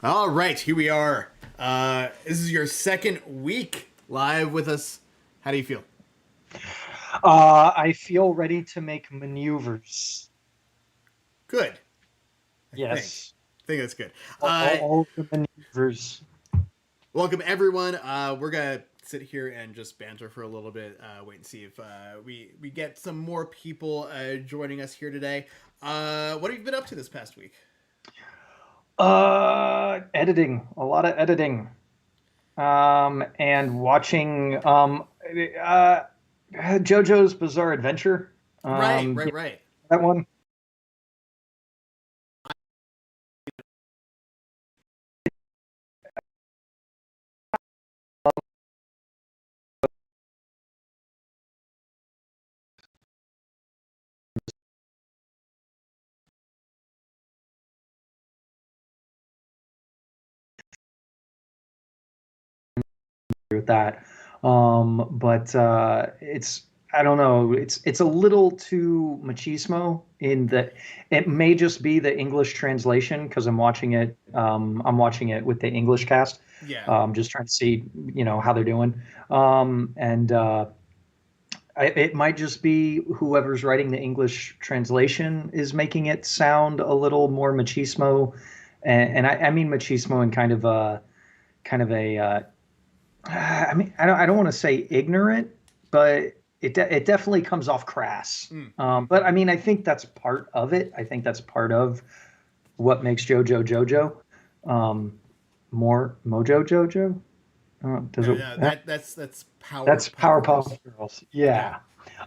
All right, here we are. This is your second week live with us. How do you feel? I feel ready to make maneuvers. Good. I think. Yes, I think that's good. all the maneuvers. Welcome everyone. We're gonna sit here and just banter for a little bit. Wait and see if we get some more people joining us here today. What have you been up to this past week? Editing, a lot of editing. And watching JoJo's Bizarre Adventure. Right. Yeah, that one. With that. But it's I don't know. It's a little too machismo in that it may just be the English translation because I'm watching it. I'm watching it with the English cast. Yeah. Just trying to see how they're doing. And it might just be whoever's writing the English translation is making it sound a little more machismo, and I mean machismo in kind of a I mean, I don't want to say ignorant, but it definitely comes off crass. Mm. But I mean, I think that's part of it. I think that's part of what makes JoJo JoJo. More Mojo JoJo. Does it? Yeah. That's That's Powerpuff Powerpuff Girls. Girls. Yeah. Yeah.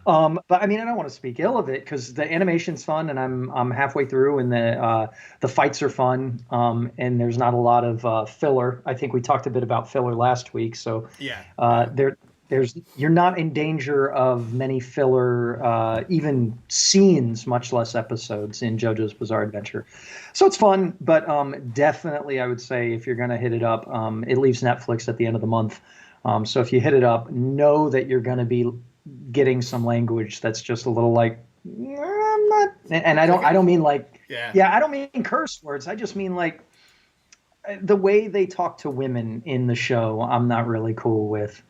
But I mean, I don't want to speak ill of it because the animation's fun, and I'm halfway through, and the fights are fun, and there's not a lot of filler. I think we talked a bit about filler last week, so Yeah. there's you're not in danger of many filler, even scenes, much less episodes in JoJo's Bizarre Adventure. So it's fun, but definitely I would say if you're gonna hit it up, it leaves Netflix at the end of the month. So if you hit it up, know that you're going to be getting some language that's just a little like I'm not, and I don't mean like Yeah. yeah, I don't mean curse words. I just mean like the way they talk to women in the show. I'm not really cool with.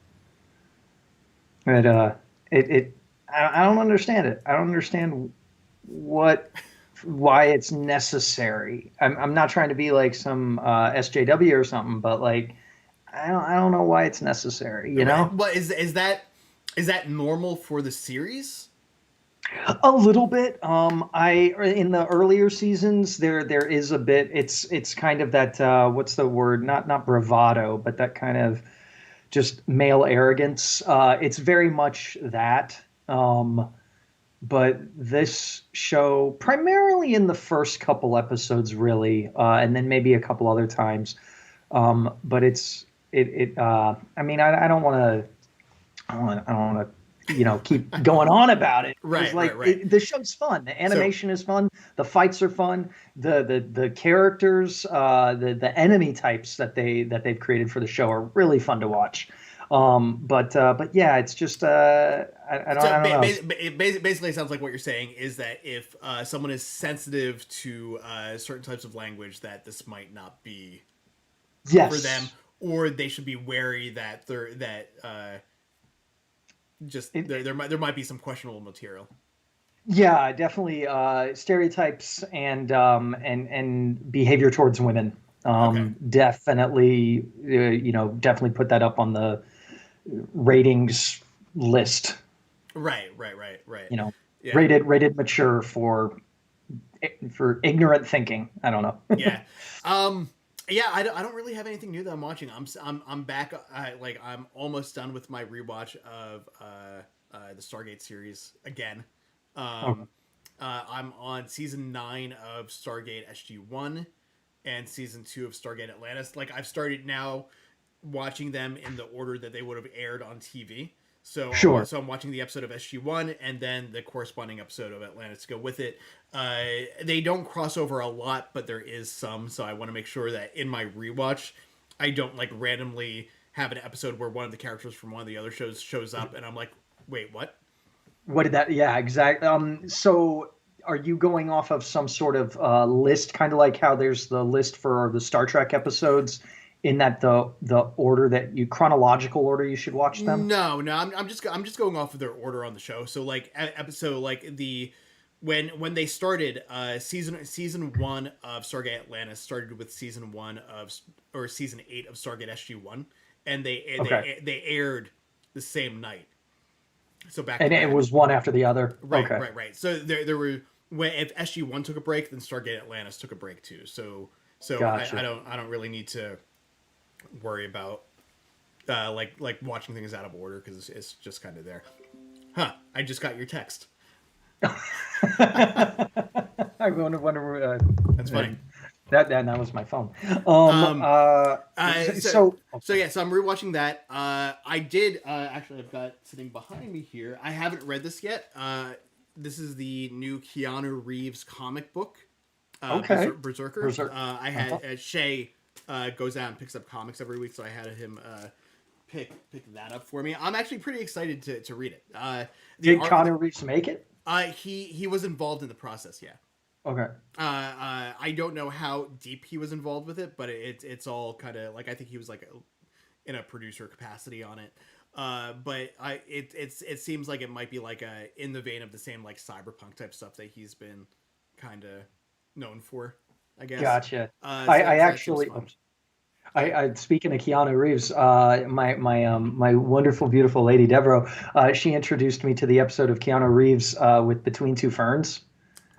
But I don't understand it. I don't understand what why it's necessary. I'm not trying to be like some SJW or something, but like I don't know why it's necessary, you Right. know? What is that normal for the series? A little bit. I in the earlier seasons there is a bit. It's kind of that what's the word? Not bravado, but that kind of just male arrogance. It's very much that. But this show, primarily in the first couple episodes, really, and then maybe a couple other times. But it. I mean, I don't want to. I don't want to, keep going on about it because Right. the show's fun. The So animation is fun. The fights are fun. The characters, the enemy types that they've created for the show are really fun to watch. But yeah, it's just I don't know. it basically sounds like what you're saying is that if someone is sensitive to certain types of language, that this might not be for them, Yes. or they should be wary that there might be some questionable material. Yeah, definitely stereotypes and behavior towards women. Okay. Definitely, definitely put that up on the ratings list. Right. You know, Yeah. rated mature for ignorant thinking. I don't know. Yeah. Um. Yeah, I don't really have anything new that I'm watching. I'm back. I'm almost done with my rewatch of the Stargate series again. Okay. Um, I'm on season 9 of Stargate SG-1 and season 2 of Stargate Atlantis. Like I've started now watching them in the order that they would have aired on TV. So Sure. so I'm watching the episode of SG1 and then the corresponding episode of Atlantis to go with it. They don't cross over a lot, but there is some. So I want to make sure that in my rewatch, I don't like randomly have an episode where one of the characters from one of the other shows shows up, and I'm like, wait, what? What did that? Yeah, exactly. So are you going off of some sort of list, kind of like how there's the list for the Star Trek episodes, in that the order that you chronological order you should watch them? No, I'm just going off of their order on the show. So like episode like the when they started season 1 of Stargate Atlantis started with season 1 of or season 8 of Stargate SG1, and Okay. they aired the same night. So back to And it back. was one after the other. Right, Okay. right, right. So there were when if SG1 took a break, then Stargate Atlantis took a break too. So I Gotcha. don't really need to worry about like watching things out of order because it's just kind of there. Huh? I just got your text. I wonder. That's funny. That was my phone. Um, so So so yeah, so I'm rewatching that. I did actually I've got sitting behind me here. I haven't read this yet. This is the new Keanu Reeves comic book. okay. Berserker. Berserk. I had Uh-huh. Shay goes out and picks up comics every week, so I had him pick that up for me. I'm actually pretty excited to read it. The Did art, Keanu Reeves make it? he was involved in the process, yeah. Okay. I don't know how deep he was involved with it, but it's all kind of like I think he was like in a producer capacity on it. But it seems like it might be like in the vein of the same like cyberpunk type stuff that he's been kind of known for, I guess. Gotcha. I So that seems actually, fun. I speaking of Keanu Reeves, my wonderful, beautiful lady Devereaux, she introduced me to the episode of Keanu Reeves with Between Two Ferns.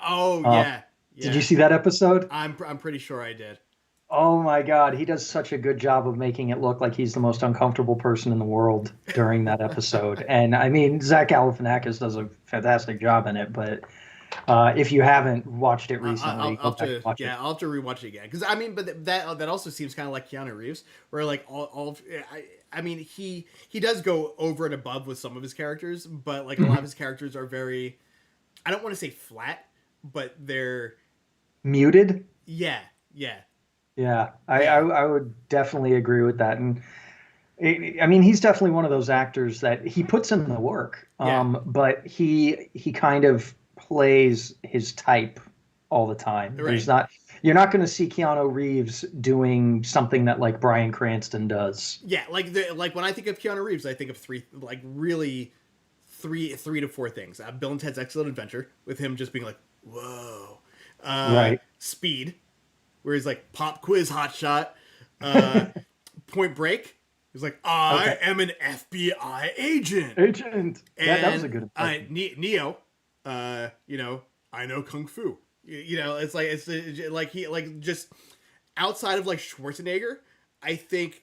Oh Uh, yeah, did you yeah. see that episode? I'm pretty sure I did. Oh my God, he does such a good job of making it look like he's the most uncomfortable person in the world during that episode. And I mean, Zach Galifianakis does a fantastic job in it, but if you haven't watched it recently, I'll go have back and to watch it. yeah I'll have to rewatch it again because I mean but that also seems kind of like Keanu Reeves where like I mean he does go over and above with some of his characters but like a lot of Mhm. his characters are very I don't want to say flat but they're Muted. yeah yeah Yeah, I yeah I would definitely agree with that. And I mean, he's definitely one of those actors that he puts in the work, yeah but he kind of plays his type all the time. right You're not going to see Keanu Reeves doing something that like Bryan Cranston does. yeah like when I think of Keanu Reeves I think of three like really three to four things. Bill and Ted's Excellent Adventure with him just being like whoa. Right. Speed where he's like pop quiz hot shot. Uh, Point Break. He's like, I Okay. am an FBI agent, Agent. That was and a good impression. Neo. I know kung fu. It's like like he like just outside of like Schwarzenegger. I think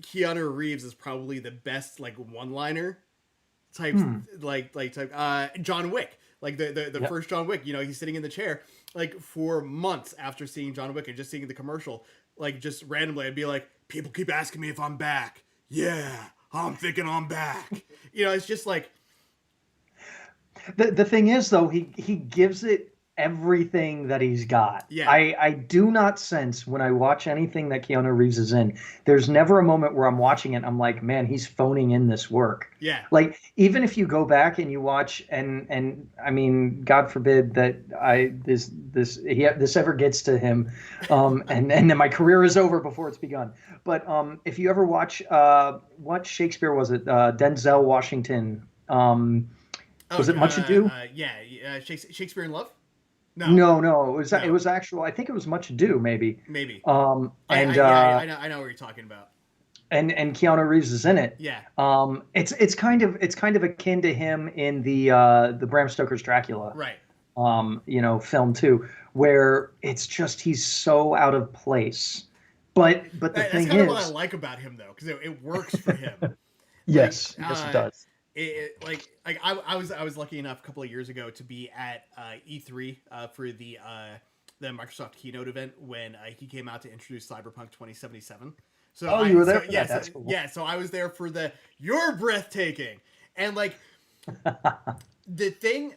Keanu Reeves is probably the best like one liner type Hmm. type John Wick like the Yep. first John Wick he's sitting in the chair like for months after seeing John Wick and just seeing the commercial like just randomly I'd be like people keep asking me if I'm back yeah I'm thinking I'm back it's just like The thing is, though, he gives it everything that he's got. yeah I do not sense when I watch anything that Keanu Reeves is in, there's never a moment where I'm watching it and I'm like, man, he's phoning in this work. yeah Like even if you go back and you watch and I mean, God forbid that this ever gets to him, and then my career is over before it's begun. But if you ever watch what Shakespeare was it Denzel Washington oh was it Much Ado? yeah Shakespeare in Love no No, it no was actual. I think it was Much Ado, maybe. maybe And yeah I know what you're talking about and Keanu Reeves is in it. yeah It's kind of akin to him in the Bram Stoker's Dracula, right film too, where it's just he's so out of place. But the that's thing kind of what I is, like about him though because it works for him like yes, it does. I was lucky enough a couple of years ago to be at E3 for the Microsoft keynote event when he came out to introduce Cyberpunk 2077. Oh, you were there for that. That's cool. So I was there for the you're breathtaking, And like the thing,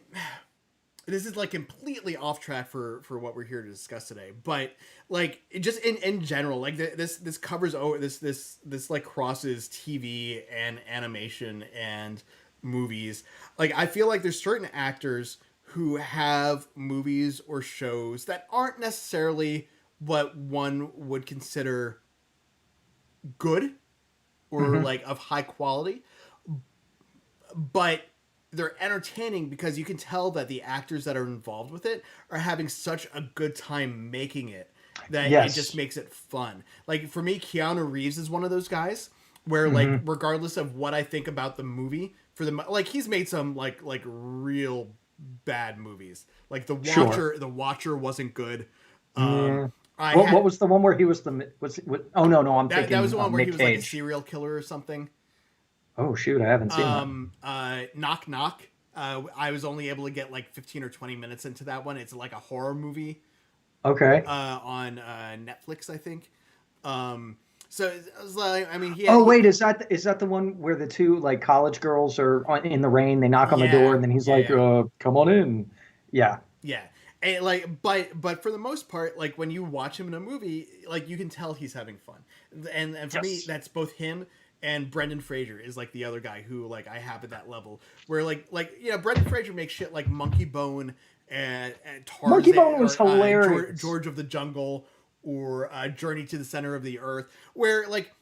this is like completely off track for what we're here to discuss today, but like just in general, like this covers over this like crosses TV and animation and movies. Like I feel like there's certain actors who have movies or shows that aren't necessarily what one would consider good or Hmm. like of high quality, but they're entertaining because you can tell that the actors that are involved with it are having such a good time making it that it just Yes. makes it fun. Like for me, Keanu Reeves is one of those guys where like Hmm. regardless of what I think about the movie, for the like he's made some like real bad movies. Like Sure. The Watcher wasn't good. Um Mm. I What had was the one where he was the was what, oh no, I'm that was thinking the one where he Nick was like a Cage. serial killer or something. Oh shoot, I haven't seen that. Knock Knock. I was only able to get like 15 or 20 minutes into that one. It's like a horror movie Okay. on Netflix, I think. Um, so it was like, I mean, Oh wait, is that the one where the two like college girls are in the rain? They knock on the door, yeah, and then he's yeah, like, yeah, "Come on in." Yeah. yeah. And like, but for the most part, like when you watch him in a movie, like you can tell he's having fun. And for me, Yes. that's both him and Brendan Fraser is like the other guy who like I have at that level where Brendan Fraser makes shit like Monkey Bone and Monkey Tarzan Bone was or hilarious. George of the Jungle or Journey to the Center of the Earth, where like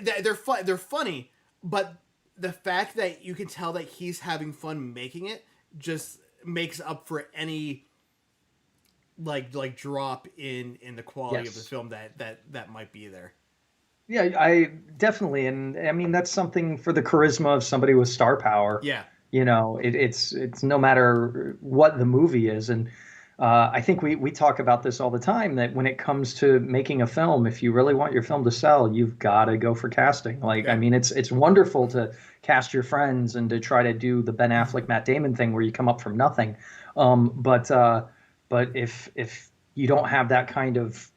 they're fun, they're funny, but the fact that you can tell that he's having fun making it just makes up for any drop in the quality of the Yes. film that might be there. Yeah, I definitely, and I mean that's something for the charisma of somebody with star power. Yeah, You know, it's no matter what the movie is, and I think we talk about this all the time that when it comes to making a film, if you really want your film to sell, you've got to go for casting. Like, I yeah, mean, it's wonderful to cast your friends and to try to do the Ben Affleck, Matt Damon thing where you come up from nothing. But if you don't have that kind of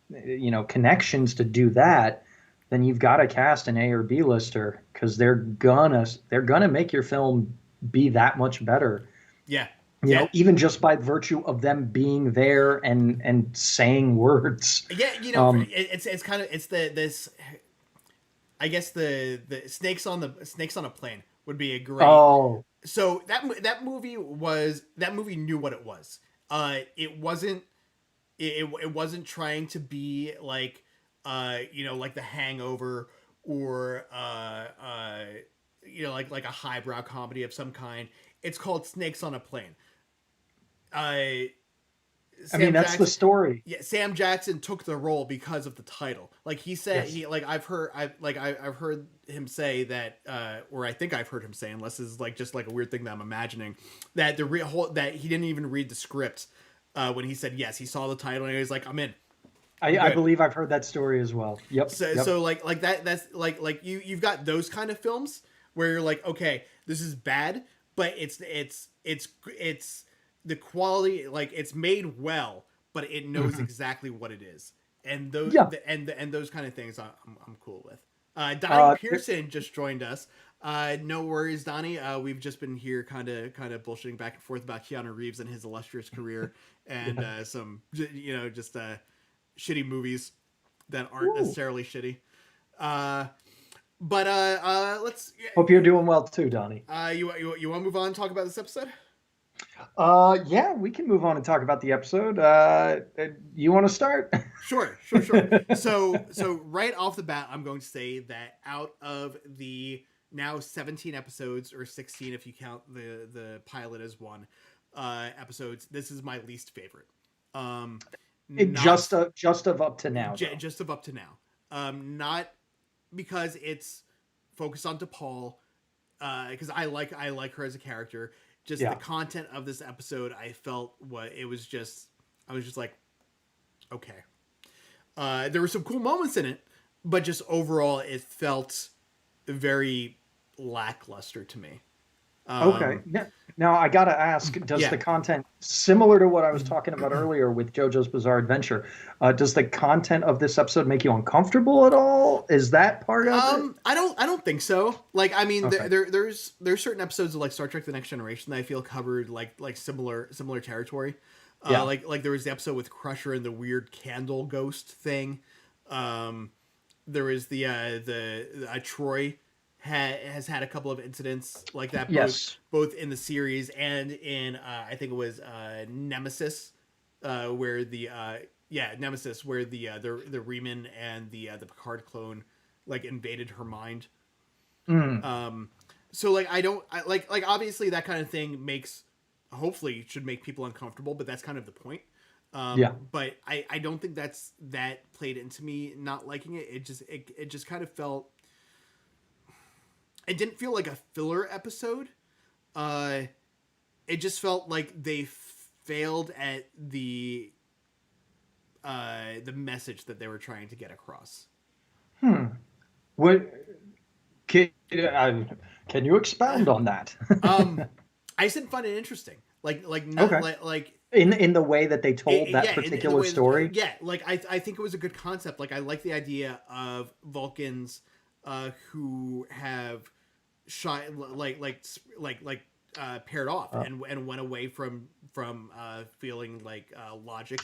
connections to do that, then you've got to cast an A or B lister because they're gonna make your film be that much better. yeah, yeah, Even just by virtue of them being there and saying words. yeah. Um, It's kind of it's the this I guess the snakes on a plane would be a great. oh, So that movie knew what it was. It wasn't it wasn't trying to be like like The Hangover or like a highbrow comedy of some kind. It's called Snakes on a Plane. uh I mean Sam that's the Jackson story. Yeah, Sam Jackson took the role because of the title. Like he said, Yes. I've heard him say that, or I think I've heard him say, unless it's like just like a weird thing that I'm imagining, that that he didn't even read the script when he said yes. He saw the title and he was like, "I'm in, I'm I good." believe I've heard that story as well. Yep. Yep. So like that's like you've got those kind of films where you're like, okay, this is bad, but it's the quality, like it's made well, but it knows Mhm. exactly what it is, and those Yeah. and those kind of things I'm cool with. Donnie There, Pearson just joined us. No worries, Donnie. We've just been here kind of bullshitting back and forth about Keanu Reeves and his illustrious career and yeah. some just shitty movies that aren't Woo. necessarily shitty. Uh, but let's. Hope you're doing well too, Donnie. You want to move on and talk about this episode? Yeah, we can move on and talk about the episode. You want to start? Sure, sure, sure. So right off the bat, I'm going to say that out of the now 17 episodes, or 16 if you count the pilot as one episodes, this is my least favorite. It Not just of up to now, though. just of up to now. Not because it's focused on DePaul, because I like her as a character. Just the Yeah. content of this episode, I felt what it was just. I was just like, okay. There were some cool moments in it, but just overall, it felt very lackluster to me. Okay. Now I gotta ask, does Yeah. the content, similar to what I was talking about earlier with JoJo's Bizarre Adventure, does the content of this episode make you uncomfortable at all? Is that part of it? I don't think so. Like, I mean, Okay. there's certain episodes of like Star Trek: The Next Generation that I feel covered like similar territory. Yeah. Like there was the episode with Crusher and the weird candle ghost thing. Um, there was the Troy has had a couple of incidents like that, Yes. both in the series and in I think it was Nemesis, where Nemesis, where the Riemann and the Picard clone like invaded her mind. Mm, So like like obviously that kind of thing makes, hopefully should make people uncomfortable, but that's kind of the point. yeah. But I don't think that played into me not liking it. It just kind of felt, it didn't feel like a filler episode. Uh, it just felt like they failed at the message that they were trying to get across. Hmm. What can you expound on that? Um, I just didn't find it interesting. Like not Okay. like In the way that they told that yeah, in the particular way that, story? yeah, like I think it was a good concept. Like I like the idea of Vulcans who have shy paired off Uh, and went away from feeling like logic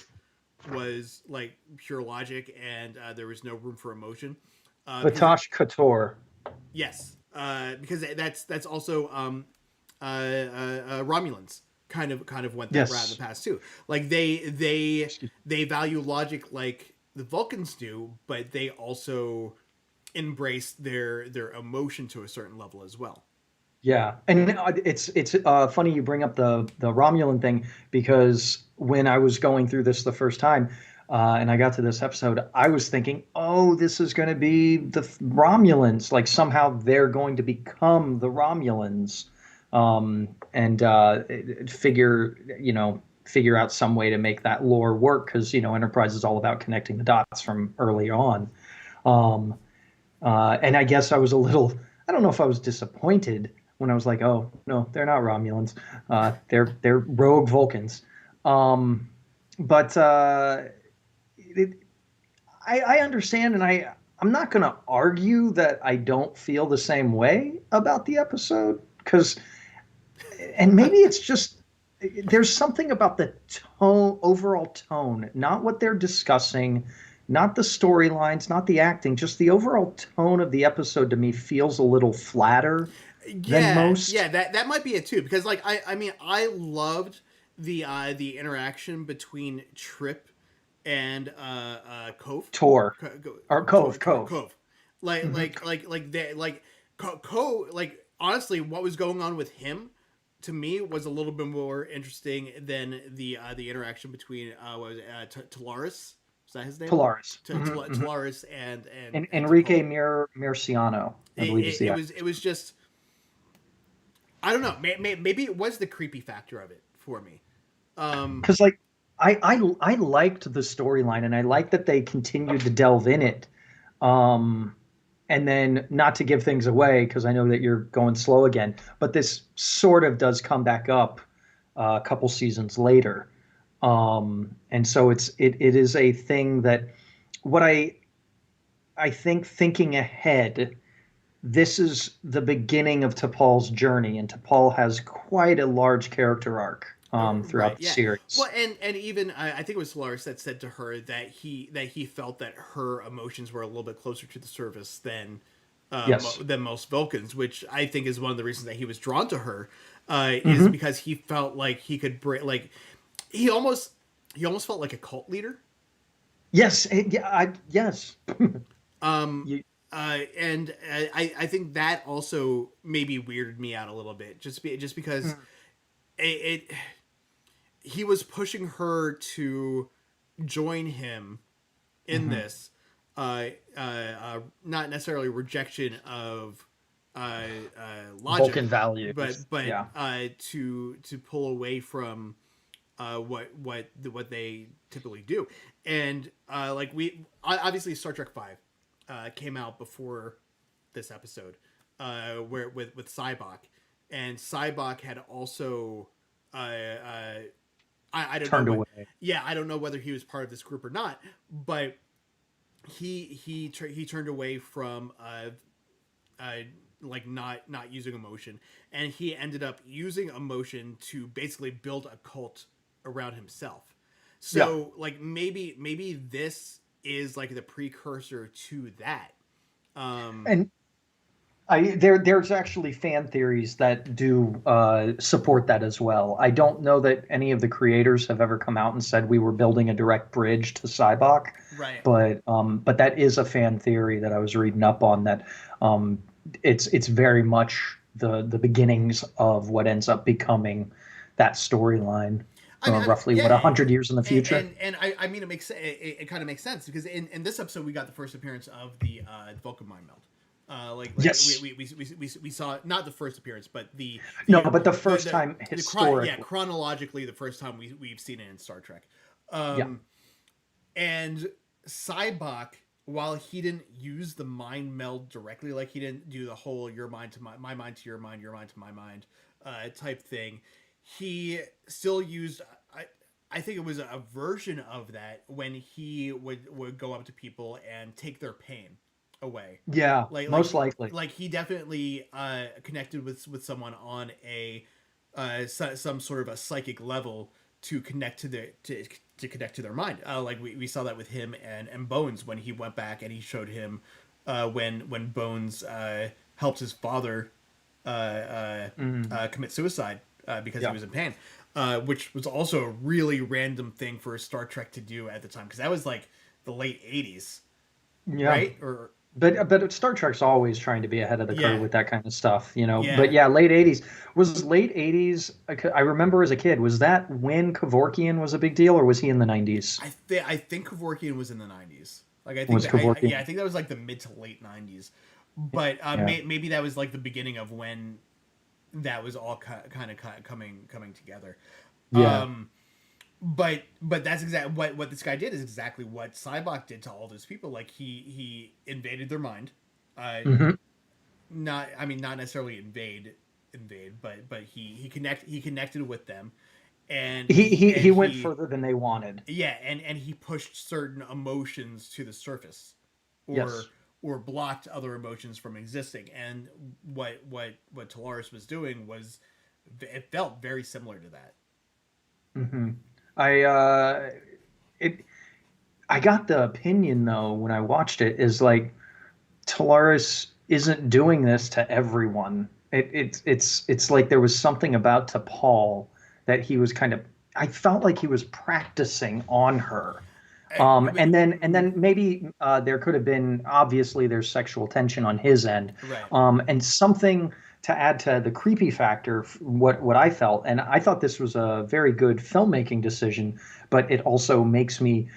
was like pure logic, and there was no room for emotion. Because Batosh Couture. yes, because that's also Romulans kind of went that route in the Yes. past too. Like they they Excuse- they value logic like the Vulcans do, but they also embrace their emotion to a certain level as well. Yeah, and it's funny you bring up the Romulan thing because when I was going through this the first time, and I got to this episode, I was thinking, oh, this is going to be the Romulans. Like somehow they're going to become the Romulans, and figure out some way to make that lore work because Enterprise is all about connecting the dots from early on. Um, and I guess I was a little, I don't know if I was disappointed when I was like, oh, no, they're not Romulans. They're rogue Vulcans. Um, but it, I understand, and I'm not going to argue that I don't feel the same way about the episode because, and maybe it's just there's something about the tone, overall tone, not what they're discussing, not the storylines, not the acting, just the overall tone of the episode to me feels a little flatter than Yeah, most. that might be it too. Because like I mean I loved the interaction between Trip and Cove. Tor or Cove, Cove. Cove. Like Mhm. Cove, like honestly, what was going on with him to me was a little bit more interesting than the interaction between what was it, Talaris. Was that his name? Polaris. Mhm. Talaris and Enrique T'Pol. Murciano, I believe is the actor. It was just, I don't know. Maybe it was the creepy factor of it for me. Um, Because like I liked the storyline and I liked that they continued to delve in it. Um, and then not to give things away because I know that you're going slow again, but this sort of does come back up a couple seasons later. And so it is a thing that what I think thinking ahead, this is the beginning of T'Pol's journey, and T'Pol has quite a large character arc right. throughout the Yeah. series. Well, and even I think it was Solaris that said to her that he felt that her emotions were a little bit closer to the surface Yes. than most Vulcans, which I think is one of the reasons that he was drawn to her. Is Hmm. because he felt like he could bring, like he almost felt like a cult leader. Yes. Yeah. Yes. Um, You, and I think that also maybe weirded me out a little bit, just because it he was pushing her to join him in mhm. this, not necessarily rejection of logic, Vulcan values. but Yeah. to pull away from what they typically do, and like we obviously Star Trek Five came out before this episode, where with Cybok, and Cybok had also I don't know Turned what. away. Yeah, I don't know whether he was part of this group or not, but he turned away from uh, like not using emotion, and he ended up using emotion to basically build a cult around himself. Yeah. So like maybe this is like the precursor to that. Um, And there's actually fan theories that do support that as well. I don't know that any of the creators have ever come out and said we were building a direct bridge to Cybok, right. but that is a fan theory that I was reading up on, that um, it's very much the beginnings of what ends up becoming that storyline. Roughly Yeah, what 100 years in the future. I mean it makes it kind of makes sense because in this episode we got the first appearance of the Vulcan mind meld. Yes. We saw not the first appearance, but No, but the first the, time yeah, historically. chronologically the first time we've seen it in Star Trek. Yeah. And Cybok, while he didn't use the mind meld directly, like he didn't do the whole your mind to my mind to your mind to my mind type thing, he still used. I think it was a version of that when he would go up to people and take their pain away. Yeah, Like most likely. he definitely connected with someone on a some sort of a psychic level to connect to to connect to their mind. Like we saw that with him and Bones when he went back and he showed him when Bones helped his father commit suicide because he Yeah. was in pain, which was also a really random thing for Star Trek to do at the time because that was like the late '80s, Yeah. right? Or But Star Trek's always trying to be ahead of the curve yeah, with that kind of stuff, you know. But yeah. yeah, late 80s was late 80s. I remember as a kid, was that when Kevorkian was a big deal, or was he in the 90s? I think Kevorkian was in the '90s. Like I think Was that Kevorkian? I think that was like the mid to late '90s. But Yeah. maybe that was like the beginning of when that was all kind of coming together. Yeah. But that's exactly what this guy did is exactly what Cybok did to all those people. Like he invaded their mind. Uh, Hmm. not I mean not necessarily invade, but he connected with them, and He went further than they wanted. yeah, and he pushed certain emotions to the surface, or Yes. blocked other emotions from existing. And what Talaris was doing was it felt very similar to that. Hmm. I it I got the opinion though when I watched it is like Talaris isn't doing this to everyone. It's like there was something about to Paul that he was kind of. I felt like he was practicing on her, and then maybe there could have been, obviously there's sexual tension on his end, Right. and something to add to the creepy factor. What I felt, and I thought this was a very good filmmaking decision, but it also makes me.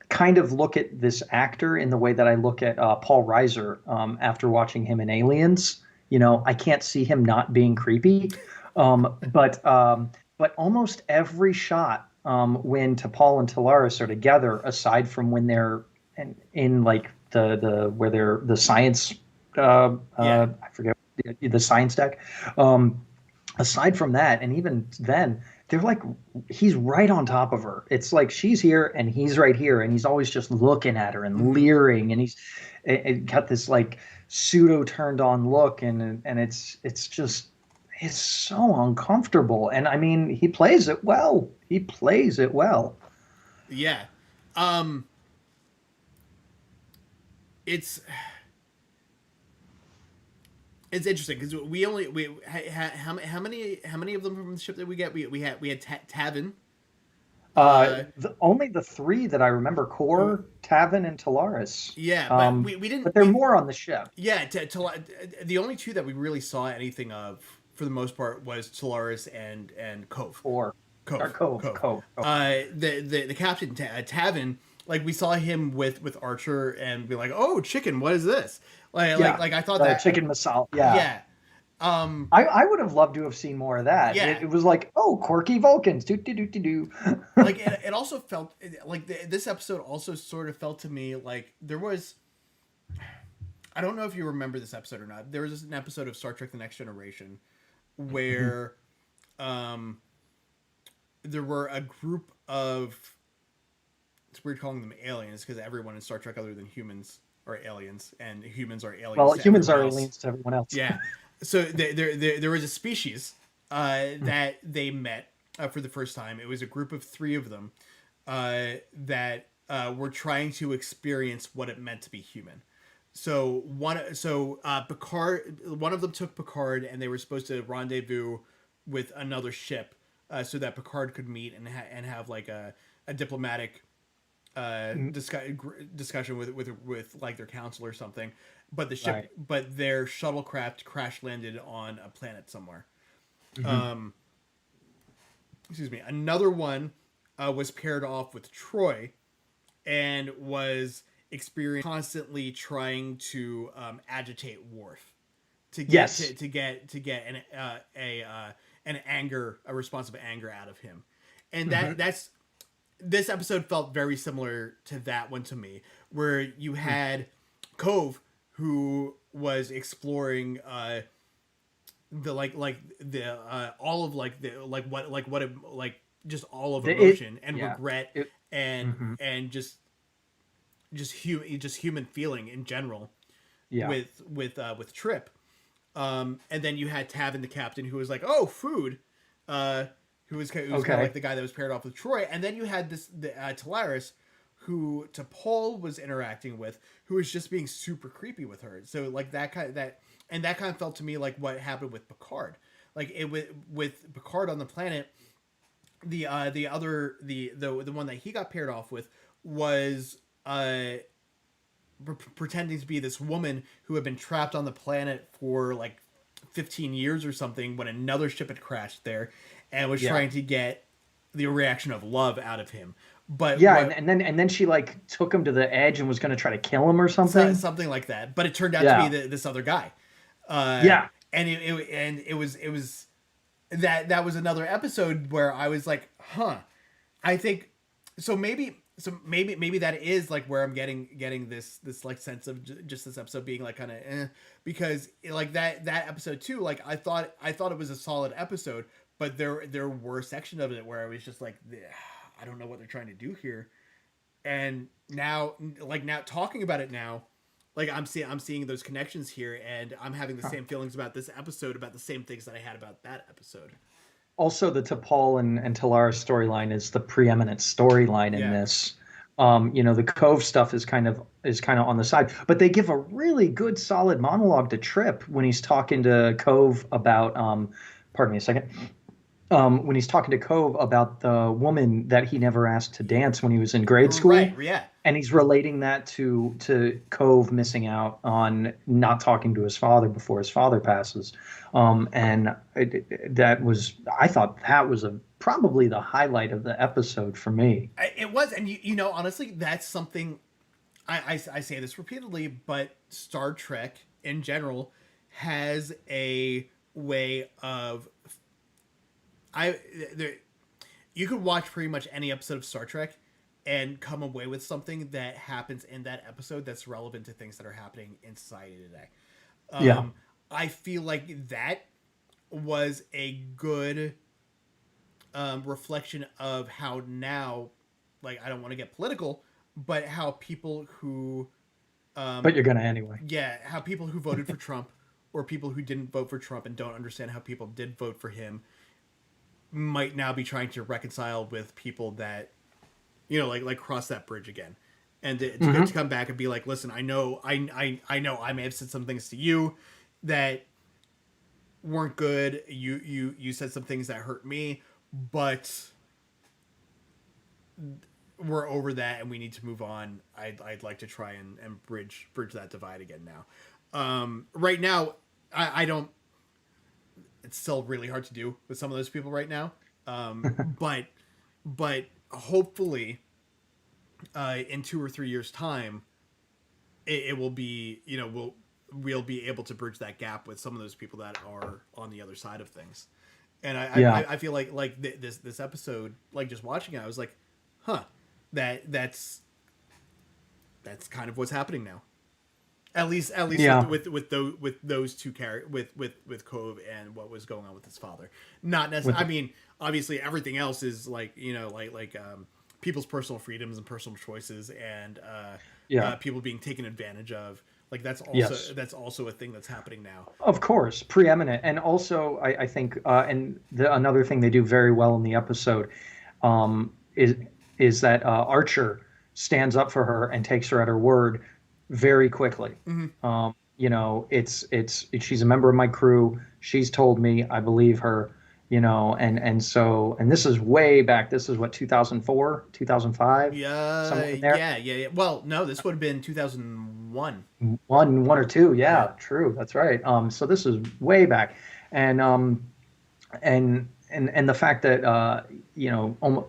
Kind of look at this actor in the way that I look at Paul Reiser after watching him in Aliens. You know, I can't see him not being creepy, but almost every shot when T'Pol and Talaris are together, aside from when they're in like the where they're the science, Yeah. I forget the science deck. Um, Aside from that, and even then, they're like he's right on top of her. It's like she's here and he's right here, and he's always just looking at her and Mm-hmm. leering, and he's got this like pseudo turned on look, and it's just it's so uncomfortable. And I mean, he plays it well. He plays it well. Yeah. Um. It's it's interesting because how many of them from the ship that we get? We had Tavin. Only the three that I remember: Uh, Core, Tavin, and Talaris. yeah, but we But didn't they're more on the ship. yeah the only two that we really saw anything of for the most part was Talaris and Cove. Or Cove, Cove, Cove. Cove. The captain Tavin, like we saw him with Archer and be like, oh, chicken, what is this? Yeah, Like I thought the that, chicken masala. Yeah, yeah, um, I would have loved to have seen more of that. yeah. It was like, oh, quirky Vulcans, do do do do do. Like it also felt like this episode also sort of felt to me like there was. I don't know if you remember this episode or not. There was an episode of Star Trek: The Next Generation where there were a group of, it's weird calling them aliens because everyone in Star Trek other than humans are aliens, and humans are aliens Well, to humans everyone are else. aliens to everyone else. Yeah. So there was a species that they met for the first time. It was a group of three of them that were trying to experience what it meant to be human. So Picard, one of them took Picard, and they were supposed to rendezvous with another ship so that Picard could meet and have like a diplomatic discussion with like their council or something. But Right. but their shuttlecraft crash landed on a planet somewhere. Mm-hmm. Um, excuse me. Another one was paired off with Troy and was experiencing constantly trying to agitate Worf to get Yes. to get an anger, a response of anger out of him, and Mm-hmm. that's this episode felt very similar to that one to me, where you had Cove, who was exploring the the all of what it, like just all of emotion and Yeah. regret It, mhm. and just human feeling in general Yeah. with Trip. And then you had Tavin, the captain, who was like, "Oh, food," who was kind of Okay. like the guy that was paired off with Troy. And then you had the Talaris, who T'Pol was interacting with, who was just being super creepy with her. So like that kind of felt to me like what happened with Picard. Like it with Picard on the planet, the one that he got paired off with was pretending to be this woman who had been trapped on the planet for like 15 years or something when another ship had crashed there and was Yeah. trying to get the reaction of love out of him. But Yeah, what and then she like took him to the edge and was going to try to kill him or something. something like that. But it turned out to be Yeah. this other guy. Uh, Yeah. and it was that was another episode where I was like, huh, I think maybe that is like where I'm getting this like sense of just this episode being like kind of because like that episode too, like I thought it was a solid episode, but there were sections of it where I was just like, I don't know what they're trying to do here. And now talking about it now, like I'm seeing those connections here, and I'm having the Huh. same feelings about this episode, about the same things that I had about that episode. Also, the T'Pol and Talaris storyline is the preeminent storyline in Yeah. this. The Cove stuff is kind of on the side, but they give a really good solid monologue to Trip when he's talking to Cove about pardon me a second. When he's talking to Cove about the woman that he never asked to dance when he was in grade Right. school, Yeah. and he's relating that to Cove missing out on not talking to his father before his father passes. And that was, I thought that was probably the highlight of the episode for me. It was, and honestly, that's something I say this repeatedly, but Star Trek in general has a way of I there you could watch pretty much any episode of Star Trek and come away with something that happens in that episode that's relevant to things that are happening in society today. Yeah. I feel like that was a good reflection of how now, like, I don't want to get political, but how people who, But you're gonna anyway. yeah, how people who voted for Trump or people who didn't vote for Trump and don't understand how people did vote for him might now be trying to reconcile with people that, like cross that bridge again. And to come back and be like, listen, I know I may have said some things to you that weren't good. You said some things that hurt me, but we're over that and we need to move on. I'd like to try and bridge that divide again now. Right now, I don't. It's still really hard to do with some of those people right now. But hopefully, in 2 or 3 years' time, it will be we'll be able to bridge that gap with some of those people that are on the other side of things. And Yeah. I feel like this episode, like just watching it, I was like, huh, that's kind of what's happening now. At least Yeah. with those two characters, with Cove and what was going on with his father. Not necessarily. With I mean, obviously everything else is like, people's personal freedoms and personal choices, and yeah. people being taken advantage of. Like Yes. that's also a thing that's happening now. Of course, preeminent, and also I think, another thing they do very well in the episode, um, is that Archer stands up for her and takes her at her word very quickly. Hmm. She's a member of my crew. She's told me, I believe her. And this is way back. This is what, 2004, 2005, Yeah, somewhere in there. yeah. Well, no, this would have been 2001. One or two, Yeah, yeah, true, that's right. So this is way back, and and the fact that almost,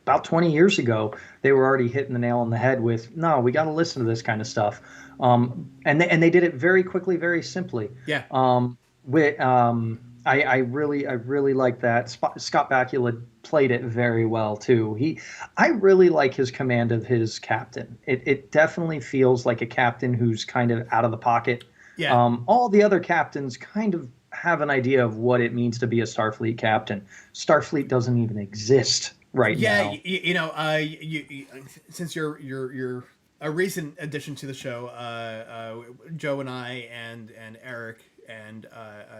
about 20 years ago they were already hitting the nail on the head with, no, we got to listen to this kind of stuff, and they did it very quickly, very simply. yeah, With I really like that. Scott Bakula played it very well too. I really like his command of his captain. It definitely feels like a captain who's kind of out of the pocket. yeah. All the other captains kind of have an idea of what it means to be a Starfleet captain. Starfleet doesn't even exist right Yeah, now. since you're a recent addition to the show, Joe and I and Eric and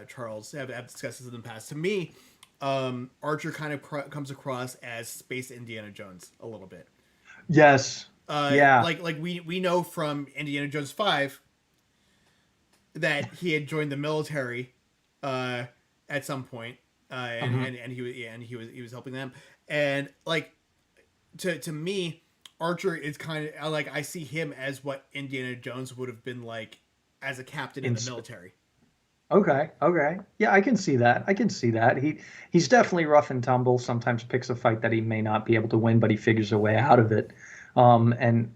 Charles have discussed this in the past. To me, Archer kind of comes across as Space Indiana Jones a little bit. Yes. Yeah. Like we know from Indiana Jones 5 that he had joined the military at some point, and he was helping them, and like to me, Archer is kind of like, I see him as what Indiana Jones would have been like as a captain in In, the military. Okay, okay. Yeah, I can see that. I can see that. He's definitely rough and tumble, sometimes picks a fight that he may not be able to win, but he figures a way out of it. And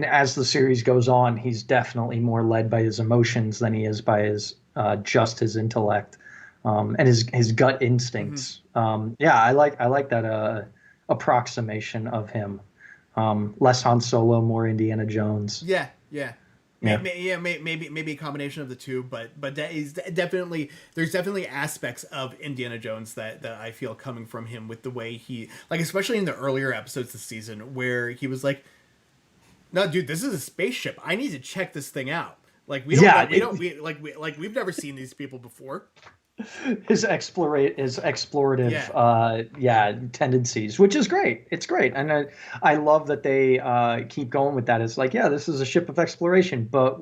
as the series goes on, he's definitely more led by his emotions than he is by his just his intellect, and his gut Mm-hmm. instincts. Yeah, I like that approximation of him. Less Han Solo, more Indiana Jones. Yeah, yeah. Yeah. Maybe a combination of the two, but that is definitely, there's definitely aspects of Indiana Jones that I feel coming from him, with the way he, like, especially in the earlier episodes this season, where he was like, "No, dude, this is a spaceship. I need to check this thing out. Like, we don't know, Yeah, we've never seen these people before." his explorative Yeah, tendencies, which is great. It's great, and I love that they keep going with that. It's like, yeah, this is a ship of exploration, but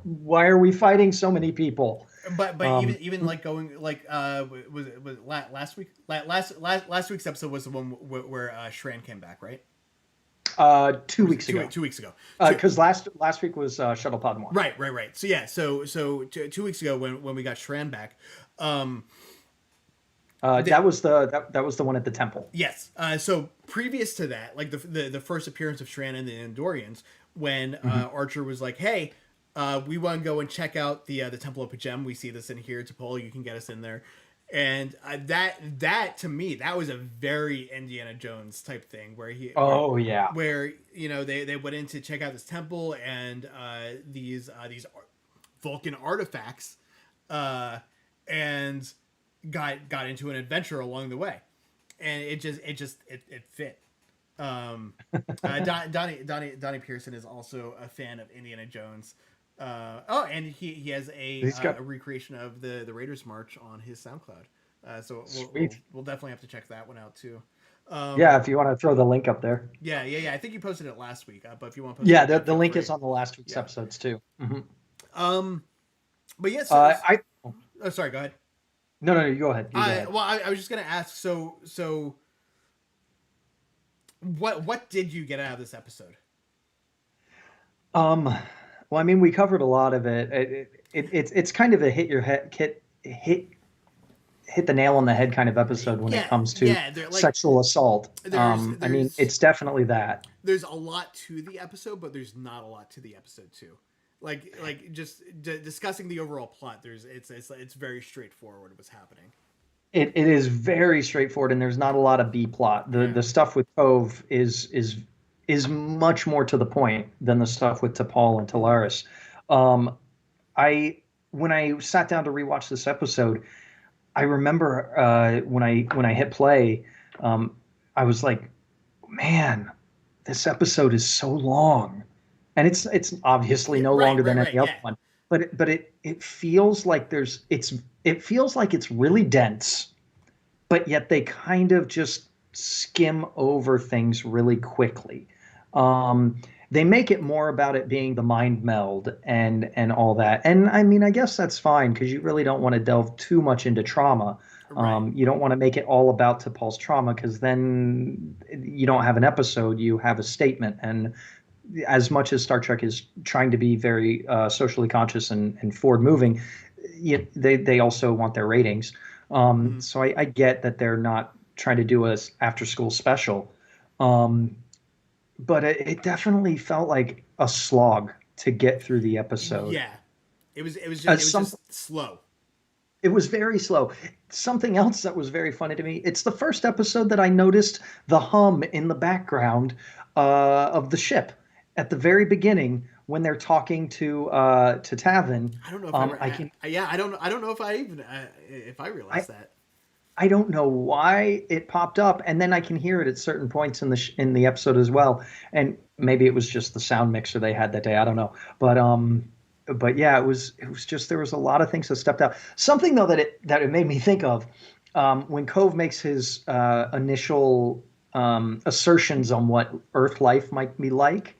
why are we fighting so many people? but um even like going like, was last week, last week's episode was the one where Shran came back, right? 2 weeks ago, 2 weeks ago. because last week was Shuttle Pod 1. Right. So yeah, so 2 weeks ago when we got Shran back, um, That was the one at the temple. yes. So previous to that, like the first appearance of Shran and the Andorians, when Hmm. Archer was like, "Hey, we want to go and check out the Temple of Pajem. We see this in here. T'Pol, you can get us in there." And that to me, that was a very Indiana Jones type thing, where Oh yeah. they went in to check out this temple, and these Vulcan artifacts, and got into an adventure along the way, and it fit. Donnie Pearson is also a fan of Indiana Jones. And he has He's got a recreation of the Raiders March on his SoundCloud. So sweet. we'll definitely have to check that one out too. Yeah, if you want to throw the link up there. Yeah. I think you posted it last week, but if you want to post it Yeah, again, the feel link free. is on the last week's Yeah. episodes too. Hmm. But yes. I Oh, sorry. Go ahead. No, you go ahead. You go ahead. I was just gonna ask. So what did you get out of this episode? Well, I mean, we covered a lot of it. It's kind of a hit the nail on the head kind of episode when it Yeah, comes to yeah. They're like, sexual assault. I mean, there's it's definitely that. there's a lot to the episode, but there's not a lot to the episode too. Like just discussing the overall plot. It's very straightforward what's happening. It is very straightforward, and there's not a lot of B plot. The Yeah. the stuff with Cove is is much more to the point than the stuff with T'Pol and Talaris. Um, I when I sat down to rewatch this episode, I remember when I hit play, um, I was like, man, this episode is so long, and it's obviously Yeah, no right, longer right, than right. any other Yeah, one, but it feels like it feels like it's really dense, but yet they kind of just skim over things really quickly. Um, they make it more about it being the mind meld and all that. And I mean, I guess that's fine because you really don't want to delve too much into trauma. right. You don't want to make it all about T'Pol's trauma because then you don't have an episode, you have a statement. And as much as Star Trek is trying to be very socially conscious and forward moving, they also want their ratings. Mhm. So I get that they're not trying to do a after school special, um, but it definitely felt like a slog to get through the episode. Yeah, it As was some, just slow. it was very slow. Something else that was very funny to me. It's the first episode that I noticed the hum in the background of the ship at the very beginning when they're talking to Tavin. I don't know if I, I can yeah, I don't know if I even if I I realized that. I don't know why it popped up, and then I can hear it at certain points in the episode as well. And maybe it was just the sound mixer they had that day. I don't know, but yeah, it was just there was a lot of things that stepped out. Something though that it made me think of when Cove makes his initial assertions on what Earth life might be like,